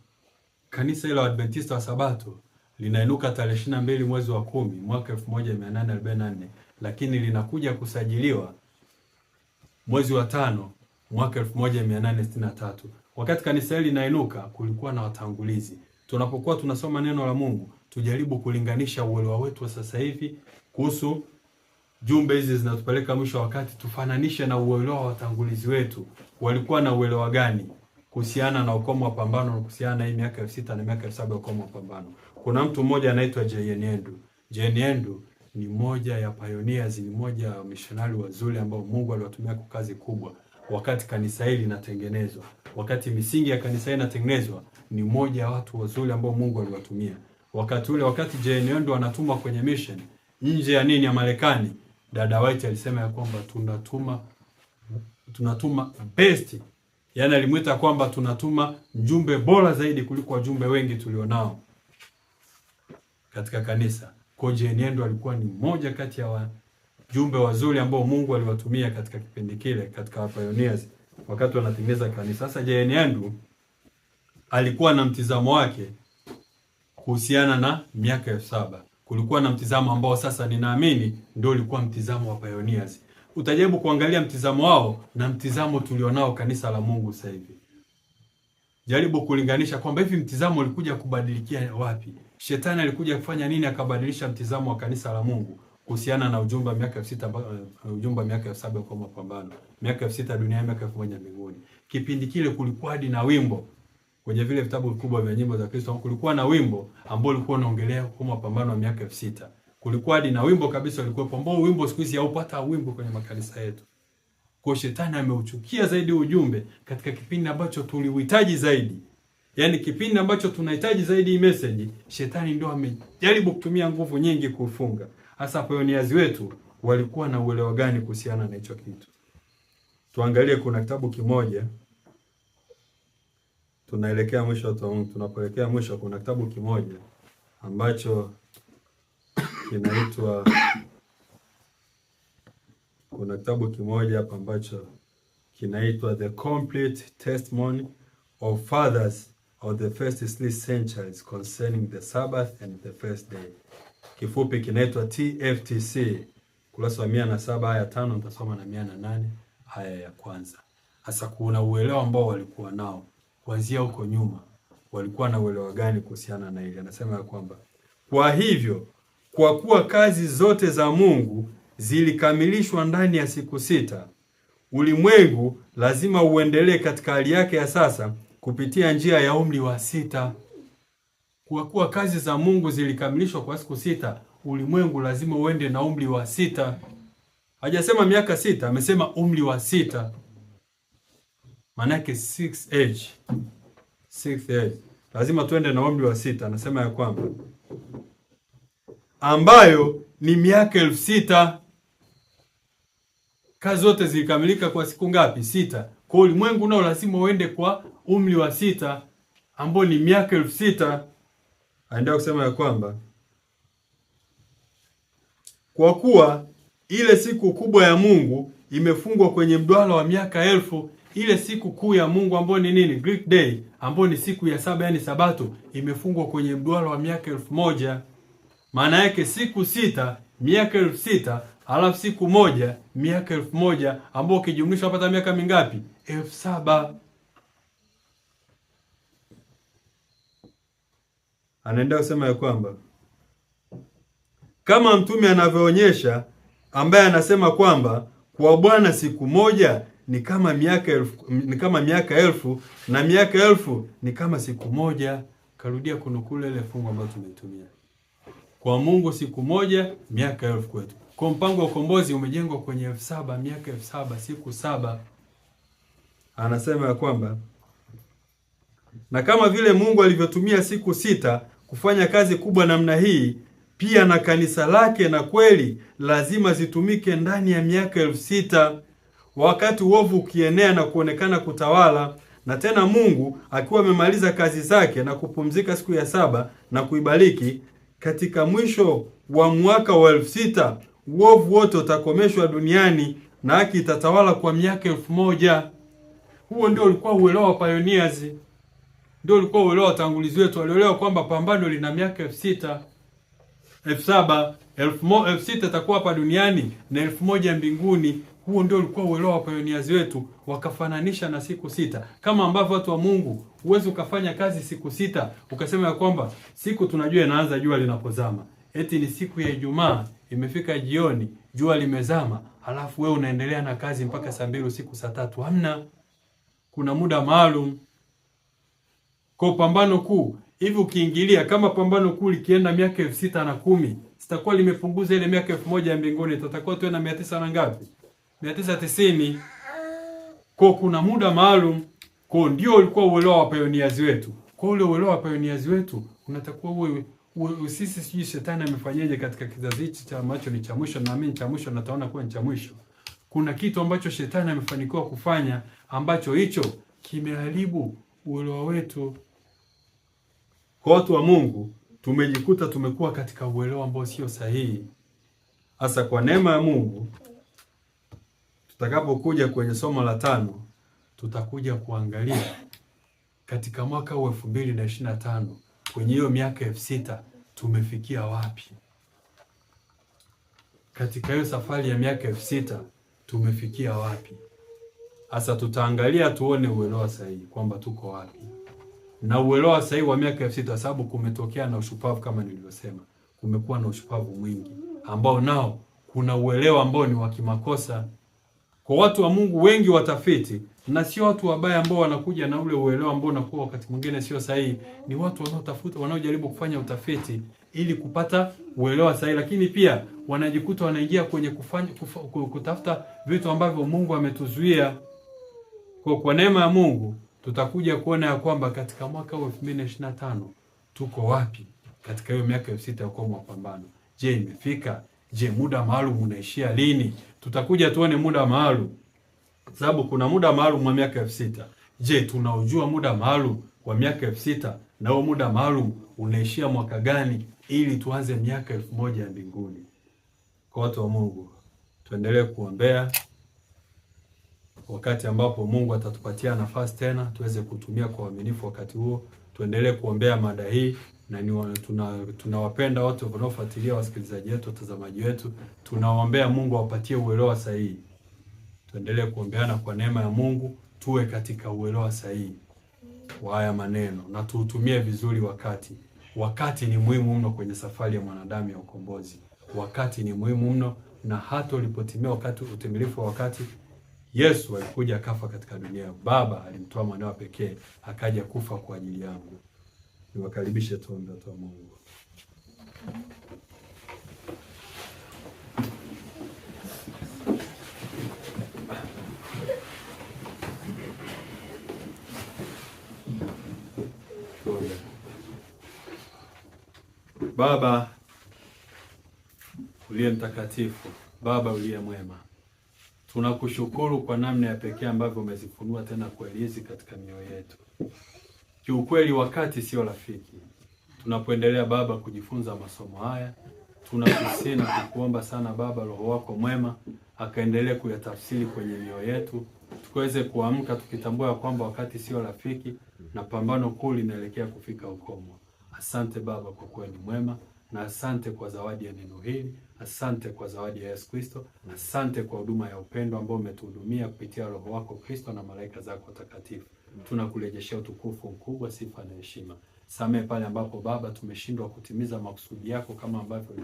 kanisa la Adventista wa Sabato linainuka tarehe 22 mwezi wa 10 mwaka 1844, lakini linakuja kusajiliwa mwezi wa 5 mwaka 1863. Wakati kanisa hili linainuka, kulikuwa na watangulizi. Tunapokuwa tunasoma neno la Mungu, tujaribu kulinganisha uelewa wetu wa sasa hivi kuhusu jumbe hizi zinatupeleka mwisho wa wakati, tufananishe na uelewa wa watangulizi wetu. Walikuwa na uelewa gani kuhusiana na ukomo wa pambano, na kuhusiana na hii miaka 6000 na miaka 7000 ukomo wa pambano? Kuna mtu mmoja anaitwa J.N. Endu. J.N. Endu ni moja ya pioneers, ni moja ya missionary wazuri ambao Mungu aliwatumia kwa kazi kubwa wakati kanisa hili linatengenezwa. Wakati misingi ya kanisa hili inatengenezwa, ni moja ya watu wazuri ambao Mungu aliwatumia. Wakati ule, wakati J.N. Endu anatumwa kwenye mission nje ya nini, ya Marekani, dada White alisema ya kwamba tunatuma best Yaani alimuita kwamba tunatuma mjumbe bora zaidi kuliko wajumbe wengi tulionao katika kanisa. Kwa JNN alikuwa ni mmoja kati ya wajumbe wazuri ambao Mungu aliwatumia katika kipindi kile katika pioneers wakati wanatengeneza kanisa. Sasa JNN alikuwa na mtizamo wake kuhusiana na miaka 7000. Kulikuwa na mtizamo ambao sasa ninaamini ndio ulikuwa mtizamo wa pioneers. Utajaribu kuangalia mtizamo wao na mtizamo tulionao kanisa la Mungu sasa hivi. Jaribu kulinganisha kwamba hivi mtizamo ulikuja kubadilikia wapi? Shetani alikuja kufanya nini akabadilisha mtizamo wa kanisa la Mungu kuhusiana na ujumbe wa miaka 6000, ujumbe wa miaka 7000 kwa mapambano. Miaka 6000 duniani, miaka 1000 mbinguni. Kipindi kile kulikuwa hadi na wimbo kwenye vile vitabu vikubwa vya nyimbo za Kristo, kulikuwa na wimbo ambao ulikuwa unaongelea kwa mapambano ya miaka 6000. Kulikuwa hadi na wimbo kabisa ulikuwa ambao wimbo siku hizi haupata wimbo kwenye makanisa yetu. Kwa shetani ameuchukia zaidi ujumbe katika kipindi ambacho tuliuhitaji zaidi. Yaani kipindi ambacho tunahitaji zaidi hii message, shetani ndio amejaribu kutumia nguvu nyingi kufunga. Hasa pioneers wetu walikuwa na uelewa gani kuhusiana na hicho kitu? Tuangalie, kuna kitabu kimoja tunaelekea mwisho, tunapoelekea mwisho, kuna kitabu kimoja ambacho kinaitwa, kuna kitabu kimoja hapa ambacho kinaitwa The Complete Testimony of Fathers of the First 3 Centuries Concerning the Sabbath and the First Day. Kifupi kinaitwa TFTC. Kurasa wa 107 aya 5 nitasoma na 108 aya ya kwanza. Hasa kuna uelewa ambao walikuwa nao kuanzia huko nyuma. Walikuwa na uelewa gani kuhusiana na hili? Anasema ya kwamba kwa hivyo, kwa kuwa kazi zote za Mungu zilikamilishwa ndani ya siku 6, ulimwengu lazima uendelee katika hali yake ya sasa kupitia njia ya umri wa 6. Kwa kuwa kazi za Mungu zilikamilishwa kwa siku 6, ulimwengu lazima uende na umri wa 6. Hajasema miaka 6, amesema umri wa 6. Maana yake 6th age. 6th age. Lazima tuende na umri wa 6. Anasema ya kwamba ambayo ni miaka 6000. Kazi zote zilikamilika kwa siku ngapi? 6. Kwa ulimwengu nao lazima uende kwa umri wa 6 ambao ni miaka 6000. Aendelea kusema ya kwamba kwa kuwa ile siku kubwa ya Mungu imefungwa kwenye mduara wa miaka 1000. Ile siku kuu ya Mungu ambayo ni nini? Greek Day, ambayo ni siku ya 7, yani Sabato, imefungwa kwenye mduara wa miaka 1000. Maana yake siku 6 miaka 6000, alafu siku 1 miaka 1000, ambao ukijumlisha unapata miaka mingapi? 7000. Anaendelea kusema ya kwamba kama mtume anavyoonyesha, ambaye anasema kwamba kwa Bwana siku moja ni kama miaka 1000 na miaka 1000 ni kama siku moja. Karudia kunukuu ile fungu ambayo tumeitumia. Kwa Mungu siku moja, miaka 1000 kwetu. Kwa mpango wa ukombozi umejengwa kwenye 7000, miaka 7000, siku 7. Anasema ya kwamba na kama vile Mungu alivyotumia siku 6 kufanya kazi kubwa namna hii, pia na kanisa lake na kweli lazima zitumike ndani ya miaka 6000, wakati uovu ukienea na kuonekana kutawala, na tena Mungu akiwa amemaliza kazi zake na kupumzika siku ya 7 na kuibariki. Katika mwisho wa mwaka wa 6000 uovu wote utakomeshwa duniani na haki itatawala kwa miaka 1000. Huo ndio ulikuwa uelewa wa pioneers. Ndio ulikuwa uelewa wa tangulizi wetu. Walielewa kwamba pambano lina miaka 6000, 7000, 6000 itakuwa hapa duniani na 1000 mbinguni. Huo ndio ulikuwa uelewa wa pioneers wetu, wakafananisha na siku 6. Kama ambavyo watu wa Mungu uwezo ukafanya kazi siku 6 ukasema ya kwamba siku tunajua inaanza jua linapozama. Eti ni siku ya Ijumaa, imefika jioni, jua limezama, halafu wewe unaendelea na kazi mpaka saa 2 usiku, saa 3. Hamna. Kuna muda maalum. Kwa pambano kuu, hivi ukiingilia kama pambano kuu likienda miaka 6010, sitakuwa limepunguza ile miaka 1000 ya mbinguni, tutakuwa tu na 900 na ngapi? 990. Kwa kuna muda maalum. Kwa ndio ulikuwa uelewa wa pioneers wetu. Kwa ule uelewa wa pioneers wetu unatakuwa uwe sisi sijui shetani amefanyaje katika kizazi hichi cha ambacho ni cha mwisho, na mimi cha mwisho nataona kuwa ni cha mwisho. Kuna kitu ambacho shetani amefanikiwa kufanya ambacho hicho kimeharibu uelewa wetu. Kwa watu wa Mungu tumejikuta tumekuwa katika uelewa ambao sio sahihi. Hasa kwa neema ya Mungu, tutakapokuja kwenye somo la 5 tutakuja kuangalia katika mwaka wa 2025 kwenye hiyo miaka 6000 tumefikia wapi? Katika hiyo safari ya miaka 6000 tumefikia wapi? Hasa tutaangalia tuone uelewa sahihi kwamba tuko wapi. Na uelewa sahihi wa miaka 6000 sababu kumetokea na ushupavu kama nilivyosema. Kumekuwa na ushupavu mwingi ambao nao kuna uelewa ambao ni wa kimakosa. Kwa watu wa Mungu wengi watafiti, na sio watu wabaya ambao wanakuja na ule uelewa ambao unakuwa wakati mwingine sio sahihi, ni watu wanaotafuta, wanaojaribu kufanya utafiti ili kupata uelewa sahihi, lakini pia wanajikuta wanaingia kwenye kutafuta vitu ambavyo Mungu ametuzuia. Kwa neema ya Mungu tutakuja kuona ya kwamba katika mwaka wa 2025 tuko wapi katika hiyo miaka 6000 ya kwa mapambano. Je, imefika? Je, muda maalum unaishia lini? Tutakuja tuone muda maalum, sababu kuna muda maalum wa miaka 6000. Je, tunaujua muda maalum wa miaka 6000 na huo muda maalum unaishia mwaka gani, ili tuanze miaka 1000 ya mbinguni? Kwa watu wa Mungu tuendelee kuombea wakati ambapo Mungu atatupatia nafasi tena tuweze kutumia kwa uaminifu wakati huo. Tuendelee kuombea mada hii, na tunawapenda wote wanaofuatilia, wasikilizaji wetu, watazamaji wetu. Tunawaombea Mungu awapatie uelewa sahihi. Tuendelee kuombeana kwa neema ya Mungu tuwe katika uelewa sahihi wa haya maneno na tuutumie vizuri wakati ni muhimu mno kwenye safari ya mwanadamu ya ukombozi. Wakati ni muhimu mno, na hata ulipotimia wakati, utimilifu wa wakati, Yesu alikuja akafa katika dunia. Baba alimtoa mwanawe pekee akaja kufa kwa ajili yangu. Niwakaribishe tuombe watu wa Mungu. Baba uliye mtakatifu, Baba uliye mwema, tunakushukuru kwa namna ya pekee ambavyo umezifunua tena kweli hizi katika mioyo yetu. Kiukweli wakati sio rafiki. Tunapoendelea Baba kujifunza masomo haya, tunakusihi na kukuomba sana Baba, Roho wako mwema akaendelee kuyatafsiri kwenye mioyo yetu, tukaweze kuamka tukitambua kwamba wakati sio rafiki na pambano kuu linaelekea kufika ukomo. Asante Baba kwa kuwa ni mwema, na asante kwa zawadi ya neno hili. Asante kwa zawadi ya Yesu Kristo. Asante kwa huduma ya upendo ambao umetuhudumia kupitia Roho wako Kristo na malaika zako watakatifu. Tunakurejeshea utukufu mkubwa, sifa na heshima. Samehe pale ambapo Baba tumeshindwa kutimiza makusudi yako kama ambavyo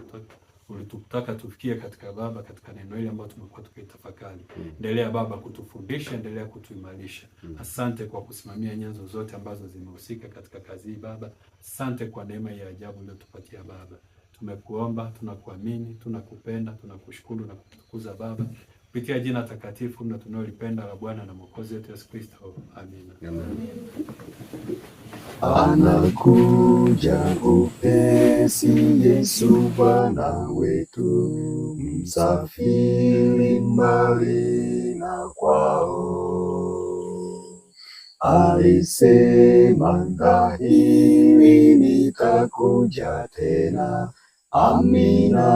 ulitutaka tufikie katika Baba, katika neno hili ambalo tumekuwa tukitafakari. Endelea Baba kutufundisha, endelea kutuimarisha. Asante kwa kusimamia nyenzo zote ambazo zimehusika katika kazi hii Baba. Asante kwa neema ya ajabu uliyotupatia Baba. Tumekuomba, tunakuamini, tunakupenda, tunakushukuru na kutukuza Baba, kupitia jina takatifu na tunalolipenda la Bwana na Mwokozi wetu Yesu Kristo. Amina. Anakuja upesi Yesu Bwana wetu, msafiri mbali na kwao. Alisema dhahiri, nitakuja tena. Amina,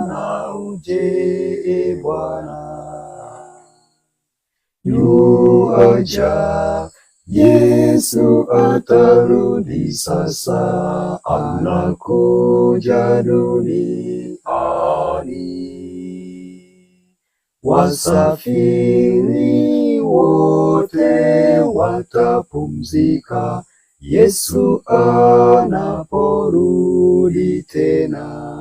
na uje Bwana. Yuaja Yesu, atarudi sasa, anakuja duniani. Wasafiri wote watapumzika Yesu anaporudi tena.